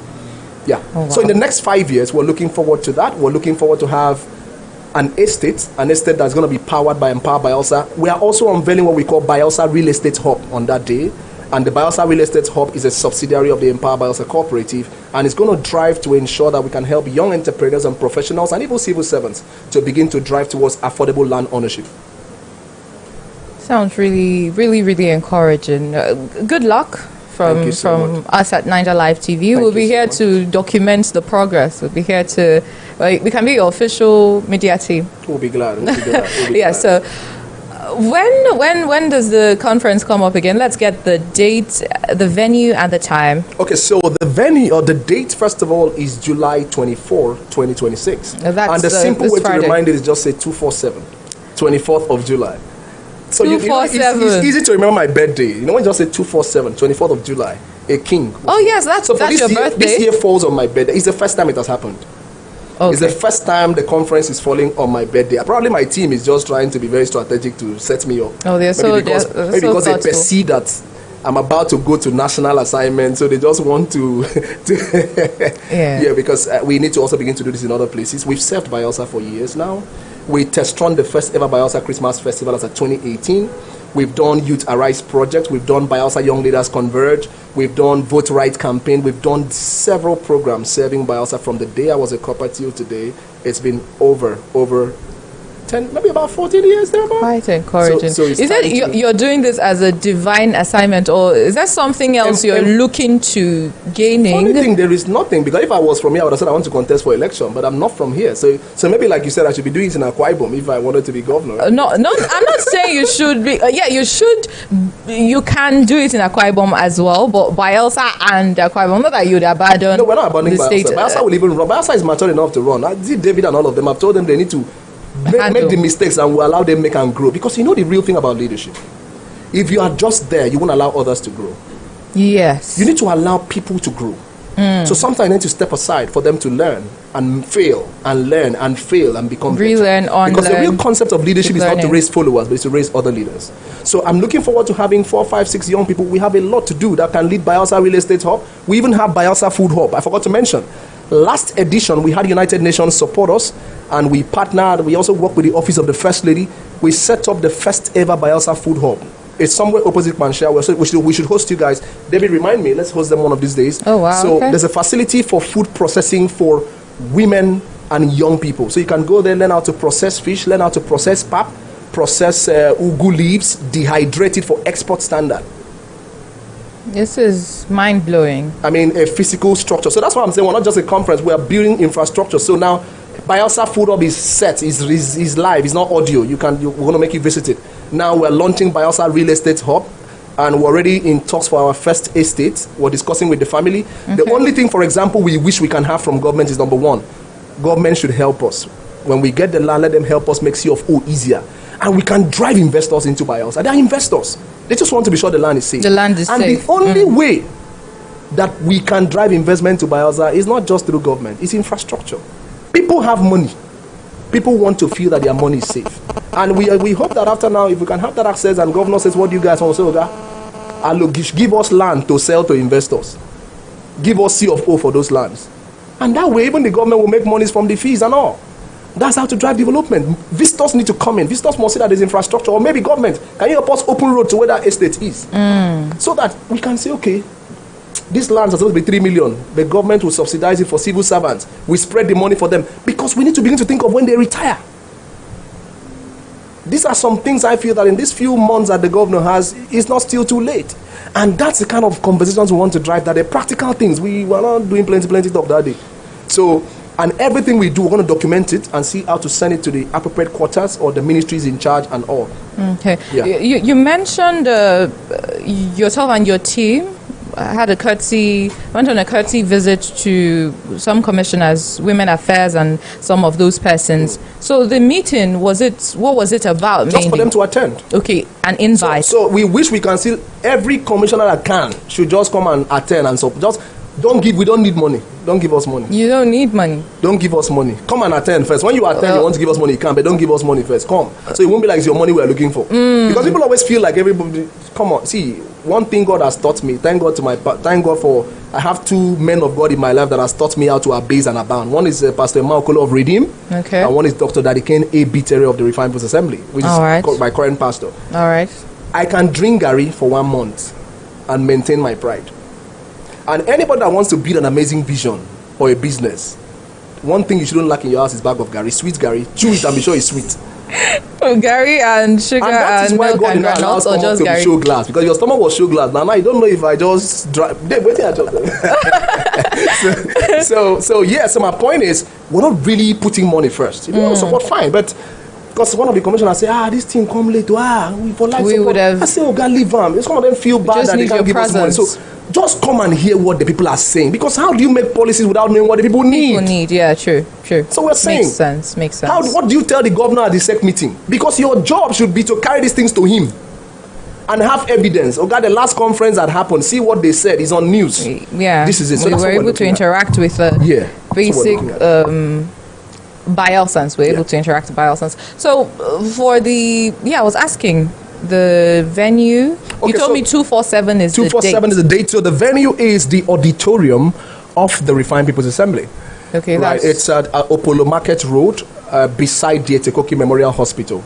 Yeah. Oh, wow. So in the next 5 years, we're looking forward to that. We're looking forward to have an estate that's going to be powered by Empower Bayelsa. We are also unveiling what we call Bayelsa Real Estate Hub on that day. And the Bayelsa Real Estate Hub is a subsidiary of the Empower Bayelsa Cooperative, and it's going to drive to ensure that we can help young entrepreneurs and professionals and even civil servants to begin to drive towards affordable land ownership. Sounds really, really, really encouraging. Good luck from us at Naija Live TV. We'll be here to document the progress. We'll be here to, we can be your official media team. We'll be glad. Yeah, so when does the conference come up again? Let's get the date, the venue, and the time. Okay, so the venue or the date, first of all, is July 24, 2026. And the simple way to remind it is just say 247, 24th of July. So it's easy to remember my birthday. You know when you just say 247, 24th of July, a king. Oh yes, that's your birthday. This year falls on my birthday. It's the first time it has happened. Okay. It's the first time the conference is falling on my birthday. Probably my team is just trying to be very strategic to set me up. Oh, maybe because they perceive that I'm about to go to national assignment, so they just want to yeah, because we need to also begin to do this in other places. We've served Bayelsa for years now. We test run the first ever Bayelsa Christmas Festival as a 2018. We've done Youth Arise Project. We've done Bayelsa Young Leaders Converge. We've done Vote Right Campaign. We've done several programs serving Bayelsa from the day I was a copper till today. It's been over 10, maybe about 14 years there. Quite encouraging. So is it you're doing this as a divine assignment, or is there something else you're looking to gaining? Funny thing, there is nothing, because if I was from here, I would have said I want to contest for election, but I'm not from here. So maybe, like you said, I should be doing it in Akwa Ibom if I wanted to be governor. No, I'm not saying you should be. Yeah, you should. You can do it in Akwa Ibom as well, but Bayelsa and Akwa Ibom, not that you'd abandon. No, we're not abandoning the Bayelsa. state. Bayelsa will even run. Bayelsa is mature enough to run. I see David and all of them. I've told them they need to make the mistakes, and we'll allow them make and grow. Because you know the real thing about leadership. If you are just there, you won't allow others to grow. Yes. You need to allow people to grow. So sometimes you need to step aside for them to learn and fail and learn and fail and become relearn, unlearn. Because the real concept of leadership is not to raise followers, but it's to raise other leaders. So I'm looking forward to having 4, 5, 6 young people. We have a lot to do that can lead Bayelsa Real Estate Hub. We even have Bayelsa Food Hub. I forgot to mention. Last edition, we had United Nations support us, and we partnered. We also worked with the Office of the First Lady. We set up the first ever Bayelsa Food Hub. It's somewhere opposite Manshia. We should host you guys. David, remind me. Let's host them one of these days. Oh, wow. So there's a facility for food processing for women and young people. So you can go there, learn how to process fish, learn how to process pap, process ugu leaves, dehydrate it for export standard. This is mind-blowing. I mean, a physical structure. So that's why I'm saying we're not just a conference. We are building infrastructure. So now, Bayelsa Food Hub is set, is live, it's not audio. We're going to make you visit it. Now we're launching Bayelsa Real Estate Hub, and we're already in talks for our first estate. We're discussing with the family. Okay. The only thing, for example, we wish we can have from government is, number one, government should help us. When we get the land, let them help us make CFO easier. And we can drive investors into Bayelsa. They are investors. They just want to be sure the land is safe. The land is safe. And the only way that we can drive investment to Bayelsa is not just through government, it's infrastructure. People have money. People want to feel that their money is safe. And we hope that after now, if we can have that access, and governor says, what do you guys want to say? Give us land to sell to investors. Give us CFO for those lands. And that way, even the government will make monies from the fees and all. That's how to drive development. Visitors need to come in. Visitors must see that there's infrastructure. Or maybe government, can you help us open road to where that estate is? So that we can say, okay, these lands are supposed to be 3 million. The government will subsidize it for civil servants. We spread the money for them. Because we need to begin to think of when they retire. These are some things I feel that in these few months that the governor has, it's not still too late. And that's the kind of conversations we want to drive, that they're practical things. We were not doing plenty stuff that day. So, and everything we do, we're going to document it and see how to send it to the appropriate quarters or the ministries in charge and all. Okay. Yeah. You mentioned yourself and your team went on a courtesy visit to some commissioners, women affairs, and some of those persons. So the meeting, what was it about? Just mainly? For them to attend. Okay, an invite. So we wish we can see every commissioner that can should just come and attend, and so just we don't need money. Don't give us money. You don't need money. Don't give us money. Come and attend first. When you attend, you want to give us money, you can, but don't give us money first. Come. So it won't be like it's your money we're looking for. Because people always feel like everybody, come on. See, one thing God has taught me, thank God for, I have 2 men of God in my life that has taught me how to abase and abound. One is Pastor Maokolo of Redeem. Okay. And one is Dr. Dadikane A. Bitere of the Refined People's Assembly, which is my current pastor. All right. I can drink Gary for 1 month and maintain my pride. And anybody that wants to build an amazing vision or a business, one thing you shouldn't lack in your house is bag of Gary, sweet Gary. Chew it and be sure it's sweet. Gary and sugar and that is why God did not allow us to be show glass, because your stomach was show glass. Now I don't know if I just drive. Wait till I just. So my point is, we're not really putting money first. If you want to support, fine, but. Because one of the commissioners say, this thing come late. We for life support. Would have. I say, God, leave them. Some of them feel bad that they can't give us money. So just come and hear what the people are saying. Because how do you make policies without knowing what the people need? Yeah, true. So we're saying. Makes sense. What do you tell the governor at the SEC meeting? Because your job should be to carry these things to him and have evidence. The last conference that happened, see what they said is on news. Yeah. This is it. So we were able to interact with basic Bayelsans. We're able to interact with Bayelsans. So I was asking the venue. Okay, you told me 247 is the date. 247 is the date. So the venue is the auditorium of the Refined People's Assembly. Okay, right. It's at Opolo Market Road, beside the Etekoki Memorial Hospital.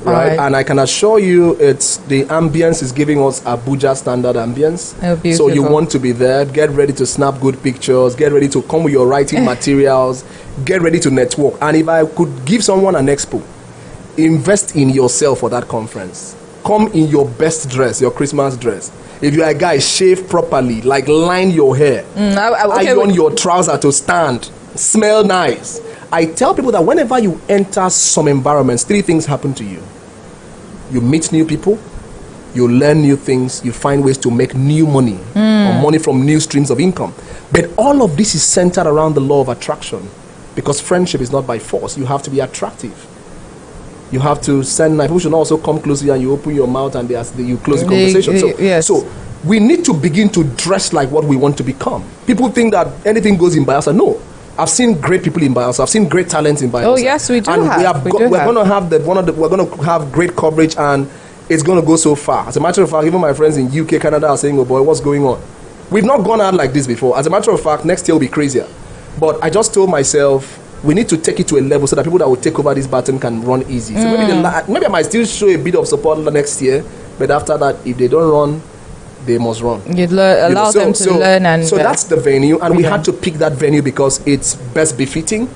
Right, and I can assure you, the ambience is giving us Abuja standard ambience. Oh, so you want to be there. Get ready to snap good pictures. Get ready to come with your writing materials. Get ready to network. And if I could give someone an expo, invest in yourself for that conference. Come in your best dress, your Christmas dress. If you are a guy, shave properly, like line your hair, iron your trouser to stand, smell nice. I tell people that whenever you enter some environments, 3 things happen to you. You meet new people, you learn new things, you find ways to make new money, or money from new streams of income. But all of this is centered around the law of attraction, because friendship is not by force. You have to be attractive. You have to send people should also come closely, and you open your mouth and you close the conversation. So we need to begin to dress like what we want to become. People think that anything goes in Bayelsa. No. I've seen great people in Bayelsa. I've seen great talents in Bayelsa. Oh yes, we do. And we're going to have great coverage, and it's going to go so far. As a matter of fact, even my friends in UK, Canada are saying, "Oh boy, what's going on?" We've not gone out like this before. As a matter of fact, next year will be crazier. But I just told myself, we need to take it to a level so that people that will take over this baton can run easy. So maybe I might still show a bit of support next year, but after that, if they don't run, they must run. You'd allow them to learn. And so that's the venue, and we had to pick that venue because it's best befitting.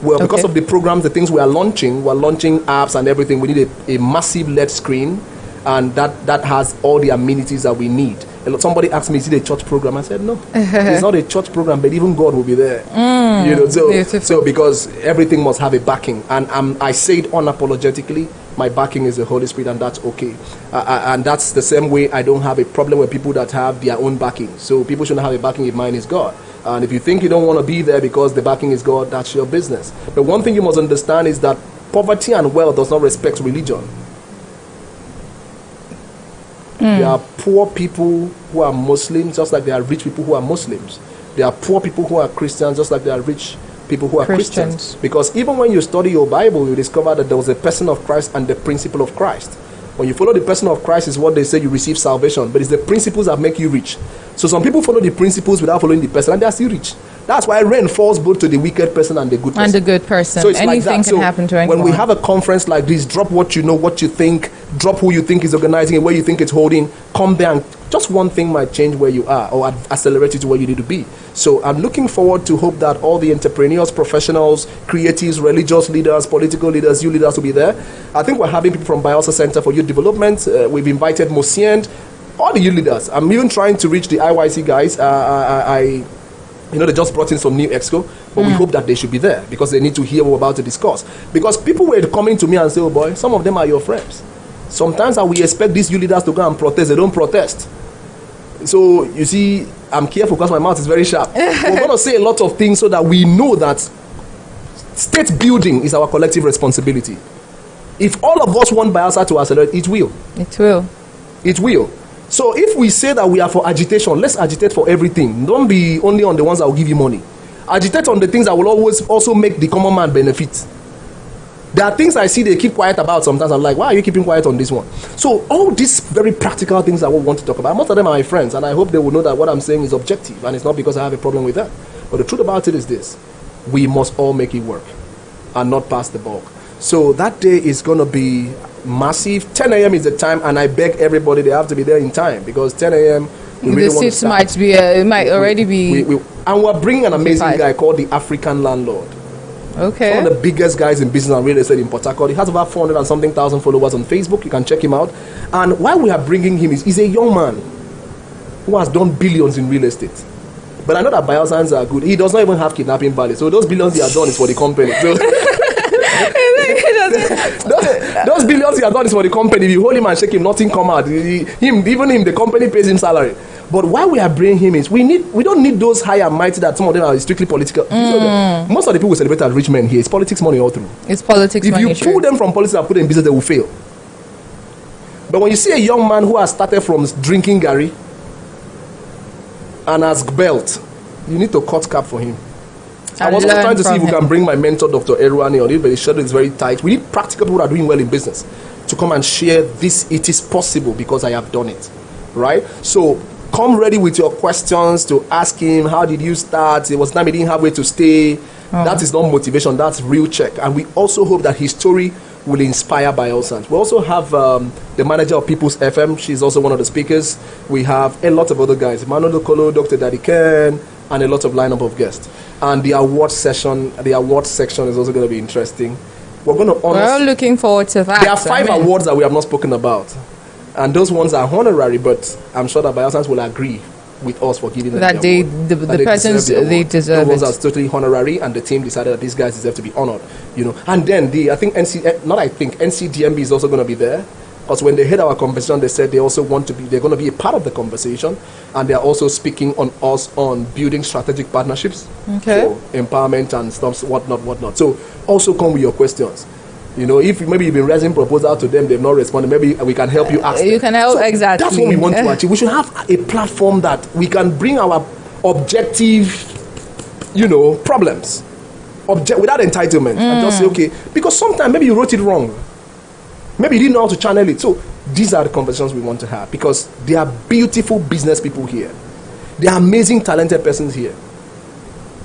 Well, because of the programs, the things we're launching apps and everything, we need a massive LED screen, and that has all the amenities that we need. Somebody asked me, is it a church program? I said, no, it's not a church program, but even God will be there. So because everything must have a backing. And I say it unapologetically, my backing is the Holy Spirit, and that's okay. And that's the same way I don't have a problem with people that have their own backing. So people shouldn't have a backing if mine is God. And if you think you don't want to be there because the backing is God, that's your business. But one thing you must understand is that poverty and wealth does not respect religion. There are poor people who are Muslims, just like there are rich people who are Muslims. There are poor people who are Christians, just like there are rich people who are Christians. Because even when you study your Bible, you discover that there was a person of Christ and the principle of Christ. When you follow the person of Christ, is what they say you receive salvation, but it's the principles that make you rich. So some people follow the principles without following the person, and they are still rich. That's why rain falls both to the wicked person and the good person. And the good person. So it's anything can happen to anyone. When we have a conference like this, drop what you know, what you think, drop who you think is organizing it, where you think it's holding, come there, and just one thing might change where you are or accelerate you to where you need to be. So I'm looking forward to hope that all the entrepreneurs, professionals, creatives, religious leaders, political leaders, you leaders will be there. I think we're having people from Bayelsa Center for Youth Development. We've invited Mosient, all the youth leaders. I'm even trying to reach the IYC guys. They just brought in some new exco, but we hope that they should be there because they need to hear what we're about to discuss. Because people were coming to me and say, oh boy, some of them are your friends. Sometimes we expect these youth leaders to go and protest. They don't protest. So, you see, I'm careful because my mouth is very sharp. We're going to say a lot of things so that we know that state building is our collective responsibility. If all of us want Bayelsa to accelerate, it will. It will. It will. So if we say that we are for agitation, let's agitate for everything. Don't be only on the ones that will give you money. Agitate on the things that will always also make the common man benefit. There are things I see they keep quiet about sometimes. I'm like, why are you keeping quiet on this one? So all these very practical things that we want to talk about, most of them are my friends, and I hope they will know that what I'm saying is objective, and it's not because I have a problem with that. But the truth about it is this: we must all make it work and not pass the buck. So that day is going to be massive. 10 a.m. is the time, and I beg everybody they have to be there in time because 10 a.m. The seats might be, it might already be. And we're bringing an amazing guy called the African Landlord. Okay. One of the biggest guys in business and real estate in Port Harcourt. He has about 400 and something thousand followers on Facebook. You can check him out. And why we are bringing him is he's a young man who has done billions in real estate. But I know that Bayelsans are good. He does not even have kidnapping value. So those billions he has done is for the company. So those billions he has done is for the company. If you hold him and shake him, nothing come out. Even him, the company pays him salary. But why we are bringing him is we don't need those high and mighty that some of them are strictly political. Most of the people we celebrate as rich men here, it's politics money all through. It's politics money. If you pull them from politics and put them in business, they will fail. But when you see a young man who has started from drinking Gary and has belt, you need to cut cap for him. I was also trying to see if we can bring my mentor, Dr. Eruani, on it, but the schedule is very tight. We need practical people who are doing well in business to come and share this. It is possible because I have done it. Right? So come ready with your questions to ask him, how did you start? It was time he didn't have way to stay. That is not motivation, that's real check. And we also hope that his story will inspire Bayelsans. We also have the manager of People's FM. She's also one of the speakers. We have a lot of other guys, Manuel Okolo, Dr. Daddy Ken, and a lot of lineup of guests. And the award section is also going to be interesting. We're going to honor. We're all looking forward to that. There are 5 awards that we have not spoken about. And those ones are honorary, but I'm sure that Bayelsans will agree with us for giving them that the persons they deserve. The ones that's totally honorary, and the team decided that these guys deserve to be honored. And then NCDMB is also going to be there, because when they heard our conversation, they said they're going to be a part of the conversation, and they're also speaking on us on building strategic partnerships for empowerment and stuff, whatnot. So also come with your questions. If maybe you've been raising proposals to them, they've not responded, maybe we can help you ask them. You can help, exactly. That's what we want to achieve. We should have a platform that we can bring our objective, problems without entitlement and just say, okay, because sometimes maybe you wrote it wrong. Maybe you didn't know how to channel it. So these are the conversations we want to have, because there are beautiful business people here. There are amazing, talented persons here.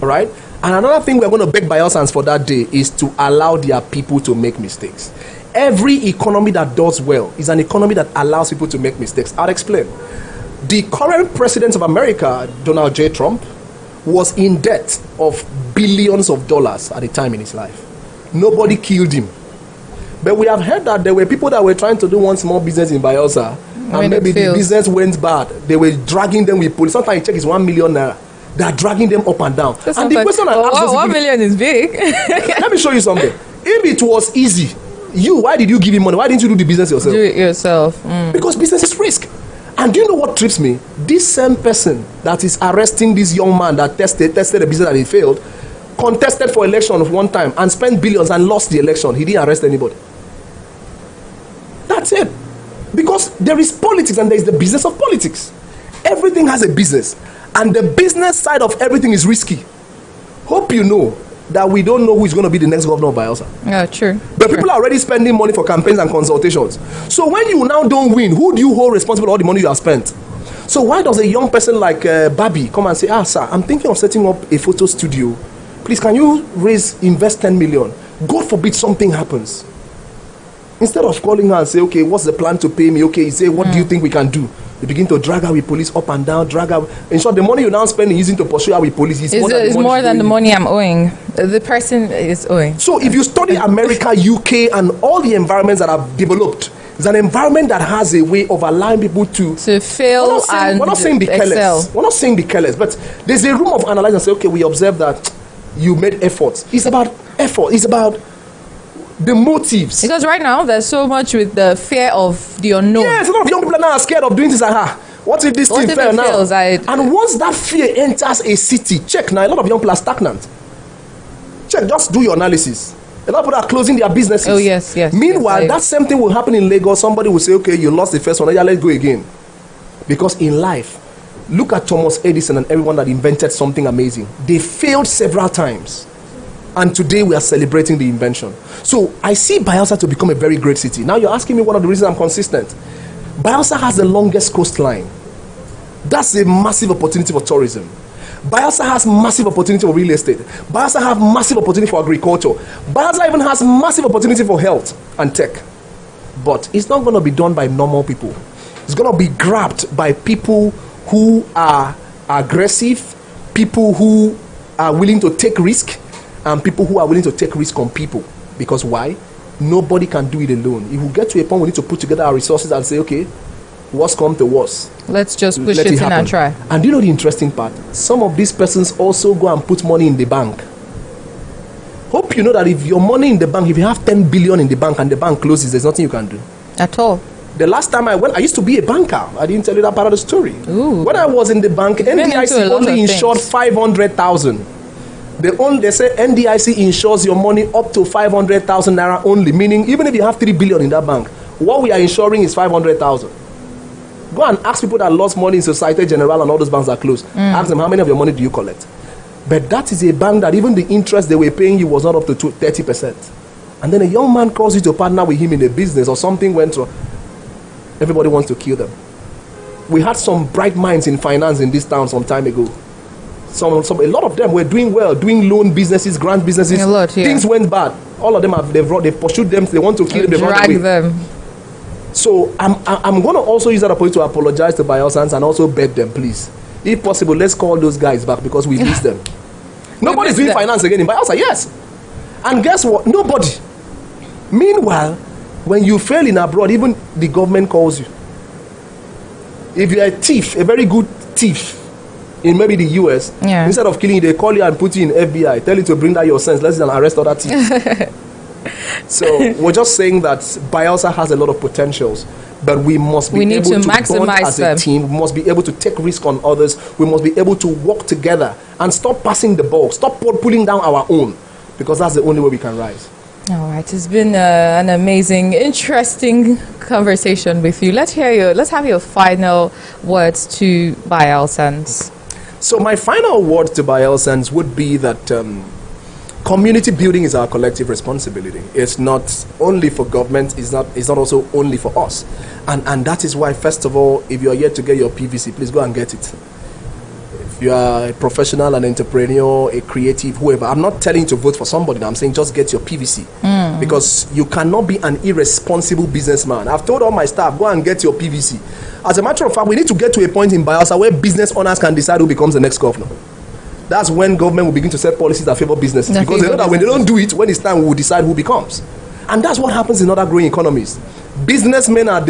All right? And another thing we're going to beg Bayelsans for that day is to allow their people to make mistakes. Every economy that does well is an economy that allows people to make mistakes. I'll explain. The current president of America, Donald J. Trump, was in debt of billions of dollars at a time in his life. Nobody killed him. But we have heard that there were people that were trying to do one small business in Bayelsa, and maybe the business went bad. They were dragging them with police. Sometimes you check it's 1 million naira. They are dragging them up and down. And the question I asked 1 million is big. Let me show you something. If it was easy, why did you give him money? Why didn't you do the business yourself? Do it yourself. Because business is risk. And do you know what trips me? This same person that is arresting this young man that tested the business and he failed, contested for election one time and spent billions and lost the election. He didn't arrest anybody. That's it. Because there is politics and there is the business of politics. Everything has a business. And the business side of everything is risky. Hope you know that we don't know who is going to be the next governor of Bayelsa. Yeah, true. But people are already spending money for campaigns and consultations. So when you now don't win, who do you hold responsible for all the money you have spent? So why does a young person like Babi come and say, sir, I'm thinking of setting up a photo studio. Please, can you invest 10 million? God forbid something happens. Instead of calling her and say, okay, what's the plan to pay me? Okay, you say, what do you think we can do? You begin to drag her with police up and down, drag her. In short, the money you now spend using to pursue her with police is more than the money I'm owing. The person is owing. So if you study America, UK, and all the environments that have developed, it's an environment that has a way of allowing people to fail and we're not saying be careless. We're not saying be careless, but there's a room of analysis and say, okay, we observe that you made efforts. It's about effort. It's about the motives. Because right now there's so much with the fear of the unknown. Yes, a lot of young people are now scared of doing this like, what if this thing fails now? And once that fear enters a city, check now, a lot of young people are stagnant. Check, just do your analysis. A lot of people are closing their businesses. Oh, yes. Meanwhile, that same thing will happen in Lagos. Somebody will say, okay, you lost the first one, let's go again. Because in life, look at Thomas Edison and everyone that invented something amazing. They failed several times. And today we are celebrating the invention. So I see Bayelsa to become a very great city. Now you're asking me one of the reasons I'm consistent. Bayelsa has the longest coastline. That's a massive opportunity for tourism. Bayelsa has massive opportunity for real estate. Bayelsa has massive opportunity for agriculture. Bayelsa even has massive opportunity for health and tech. But it's not going to be done by normal people. It's going to be grabbed by people who are aggressive, people who are willing to take risk, and people who are willing to take risk on people. Because why? Nobody can do it alone. If we get to a point we need to put together our resources and say, okay, what's come to worst? Let's just push it in and try. And do you know the interesting part? Some of these persons also go and put money in the bank. Hope you know that if your money in the bank, if you have 10 billion in the bank and the bank closes, there's nothing you can do. At all. The last time I went, I used to be a banker. I didn't tell you that part of the story. Ooh. When I was in the bank, NDIC only insured 500,000. They say NDIC insures your money up to 500,000 naira only, meaning even if you have 3 billion in that bank, what we are insuring is 500,000. Go and ask people that lost money in Societe Generale and all those banks are closed. Ask them, how many of your money do you collect? But that is a bank that even the interest they were paying you was not up to 30%. And then a young man calls you to partner with him in a business or something went wrong. Everybody wants to kill them. We had some bright minds in finance in this town some time ago. A lot of them were doing well, doing loan businesses, grant businesses. A lot, yeah. Things went bad. All of them they've pursued them. They want to kill them. They drag them. So I'm going to also use that opportunity to apologize to Bayelsans and also beg them, please, if possible, let's call those guys back because we miss them. Nobody's doing finance again in Bayelsa, yes. And guess what? Nobody. Meanwhile, when you fail in abroad, even the government calls you. If you're a thief, a very good thief, in maybe the US, instead of killing you, they call you and put you in FBI, tell you to bring down your sense, let's arrest other thieves. So we're just saying that Bayelsa has a lot of potentials, but we must be able to maximize as a team. We must be able to take risk on others. We must be able to work together and stop passing the ball, stop pulling down our own, because that's the only way we can rise. All right, it's been an amazing, interesting conversation with you. Let's have your final words to Bayelsans. So my final word to Bayelsans would be that community building is our collective responsibility. It's not only for government, it's not also only for us. And that is why, first of all, if you are yet to get your PVC, please go and get it. If you are a professional, an entrepreneur, a creative, whoever, I'm not telling you to vote for somebody. I'm saying just get your PVC. Because you cannot be an irresponsible businessman. I've told all my staff, go and get your PVC. As a matter of fact, we need to get to a point in Bayelsa where business owners can decide who becomes the next governor. That's when government will begin to set policies that favor businesses. Because they know that when they don't do it, when it's time, we will decide who becomes. And that's what happens in other growing economies. Businessmen are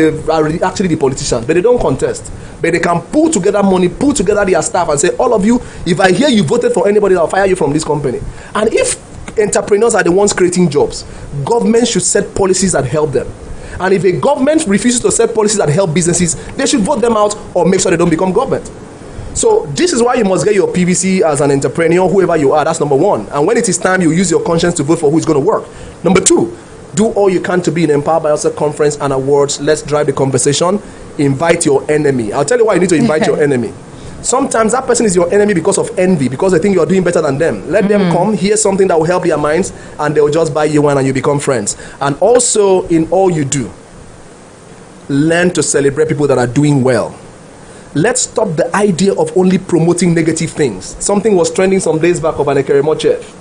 actually the politicians, but they don't contest. But they can pull together money, pull together their staff and say, all of you, if I hear you voted for anybody, I'll fire you from this company. And if entrepreneurs are the ones creating jobs, government should set policies that help them. And if a government refuses to set policies that help businesses, they should vote them out or make sure they don't become government. So this is why you must get your PVC as an entrepreneur, whoever you are. That's number one. And when it is time, you use your conscience to vote for who is going to work. Number two, do all you can to be in Empower Bayelsa Conference and Awards. Let's drive the conversation. Invite your enemy. I'll tell you why you need to invite your enemy. Sometimes that person is your enemy because of envy, because they think you're doing better than them. Let them come, hear something that will help their minds, and they'll just buy you one and you become friends. And also, in all you do, learn to celebrate people that are doing well. Let's stop the idea of only promoting negative things. Something was trending some days back of an Ekemini chef.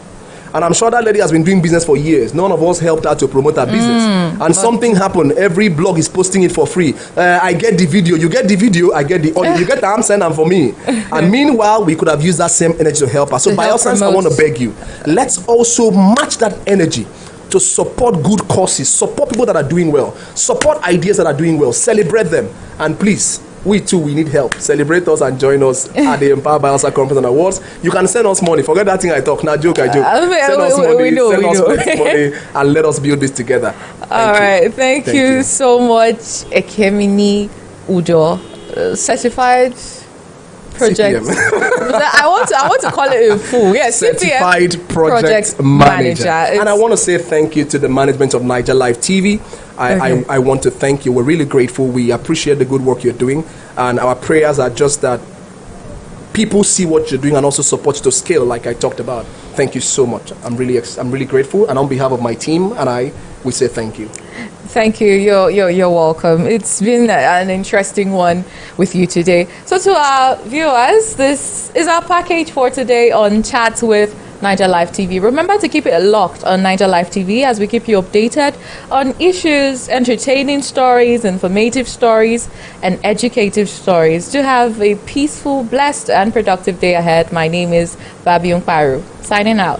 And I'm sure that lady has been doing business for years. None of us helped her to promote her business. And something happened. Every blog is posting it for free. I get the video. You get the video. I get the audio. You get the arm send them for me. And meanwhile, we could have used that same energy to help her. So Bayelsans, I want to beg you. Let's also match that energy to support good causes. Support people that are doing well. Support ideas that are doing well. Celebrate them. And please, we too, we need help. Celebrate us and join us at the Empower Bayelsa Conference and Awards. You can send us money. Forget that thing I talk. Now joke, I joke. Send us money. Send us money, and let us build this together. All right. Thank you so much, Ekemini Udo, certified project. I want to call it a full. Yes, certified CPM project manager. And I want to say thank you to the management of Naija Live TV. I want to thank you. We're really grateful. We appreciate the good work you're doing, and our prayers are just that people see what you're doing and also support you to scale, like I talked about. Thank you so much. I'm really grateful, and on behalf of my team and we say thank you. Thank you. You're welcome. It's been an interesting one with you today. So to our viewers, this is our package for today on Chats with Naija Live TV. Remember to keep it locked on Naija Live TV as we keep you updated on issues, entertaining stories, informative stories, and educative stories. To have a peaceful, blessed, and productive day ahead. My name is Babiung Paru. Signing out.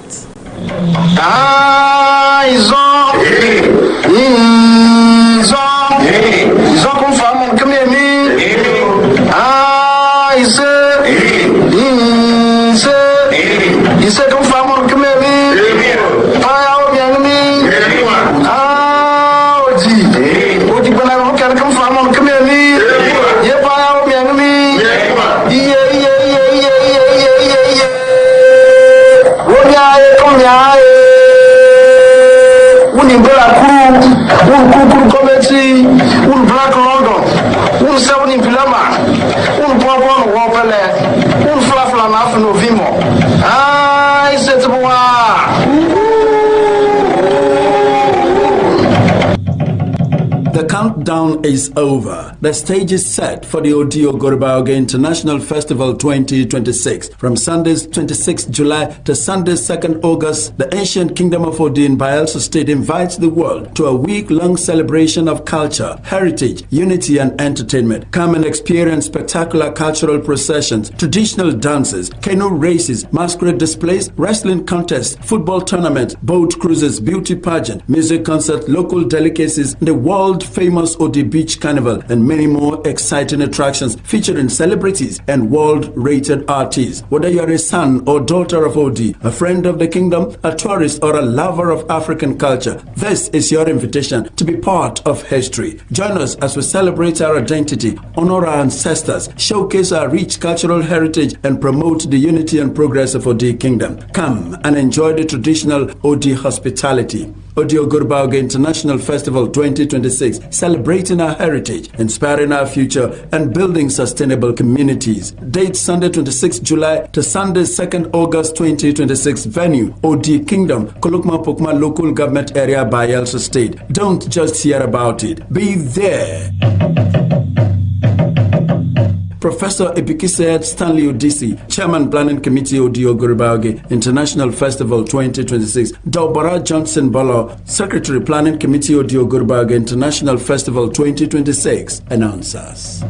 The countdown is over. The stage is set for the Odio Gorbaoge International Festival 2026. From Sunday's 26th July to Sunday's 2nd August, the ancient kingdom of Odi in Bayelsa State invites the world to a week-long celebration of culture, heritage, unity, and entertainment. Come and experience spectacular cultural processions, traditional dances, canoe races, masquerade displays, wrestling contests, football tournaments, boat cruises, beauty pageant, music concert, local delicacies, the world-famous Odi Beach Carnival, and many more exciting attractions featuring celebrities and world-rated artists. Whether you are a son or daughter of Odi, a friend of the kingdom, a tourist, or a lover of African culture, this is your invitation to be part of history. Join us as we celebrate our identity, honor our ancestors, showcase our rich cultural heritage, and promote the unity and progress of Odi Kingdom. Come and enjoy the traditional Odi hospitality. Odio Gorbaoge International Festival 2026, celebrating our heritage, inspiring our future, and building sustainable communities. Date Sunday 26 July to Sunday 2nd August 2026. Venue Odi Kingdom, Kolokma Pokma Local Government Area, Bayelsa State. Don't just hear about it. Be there. Professor Ebikise Stanley Odisi, Chairman Planning Committee Odio Gorbaoge International Festival 2026. Daubara Johnson Bolo, Secretary Planning Committee Odio Gorbaoge International Festival 2026. Announcers.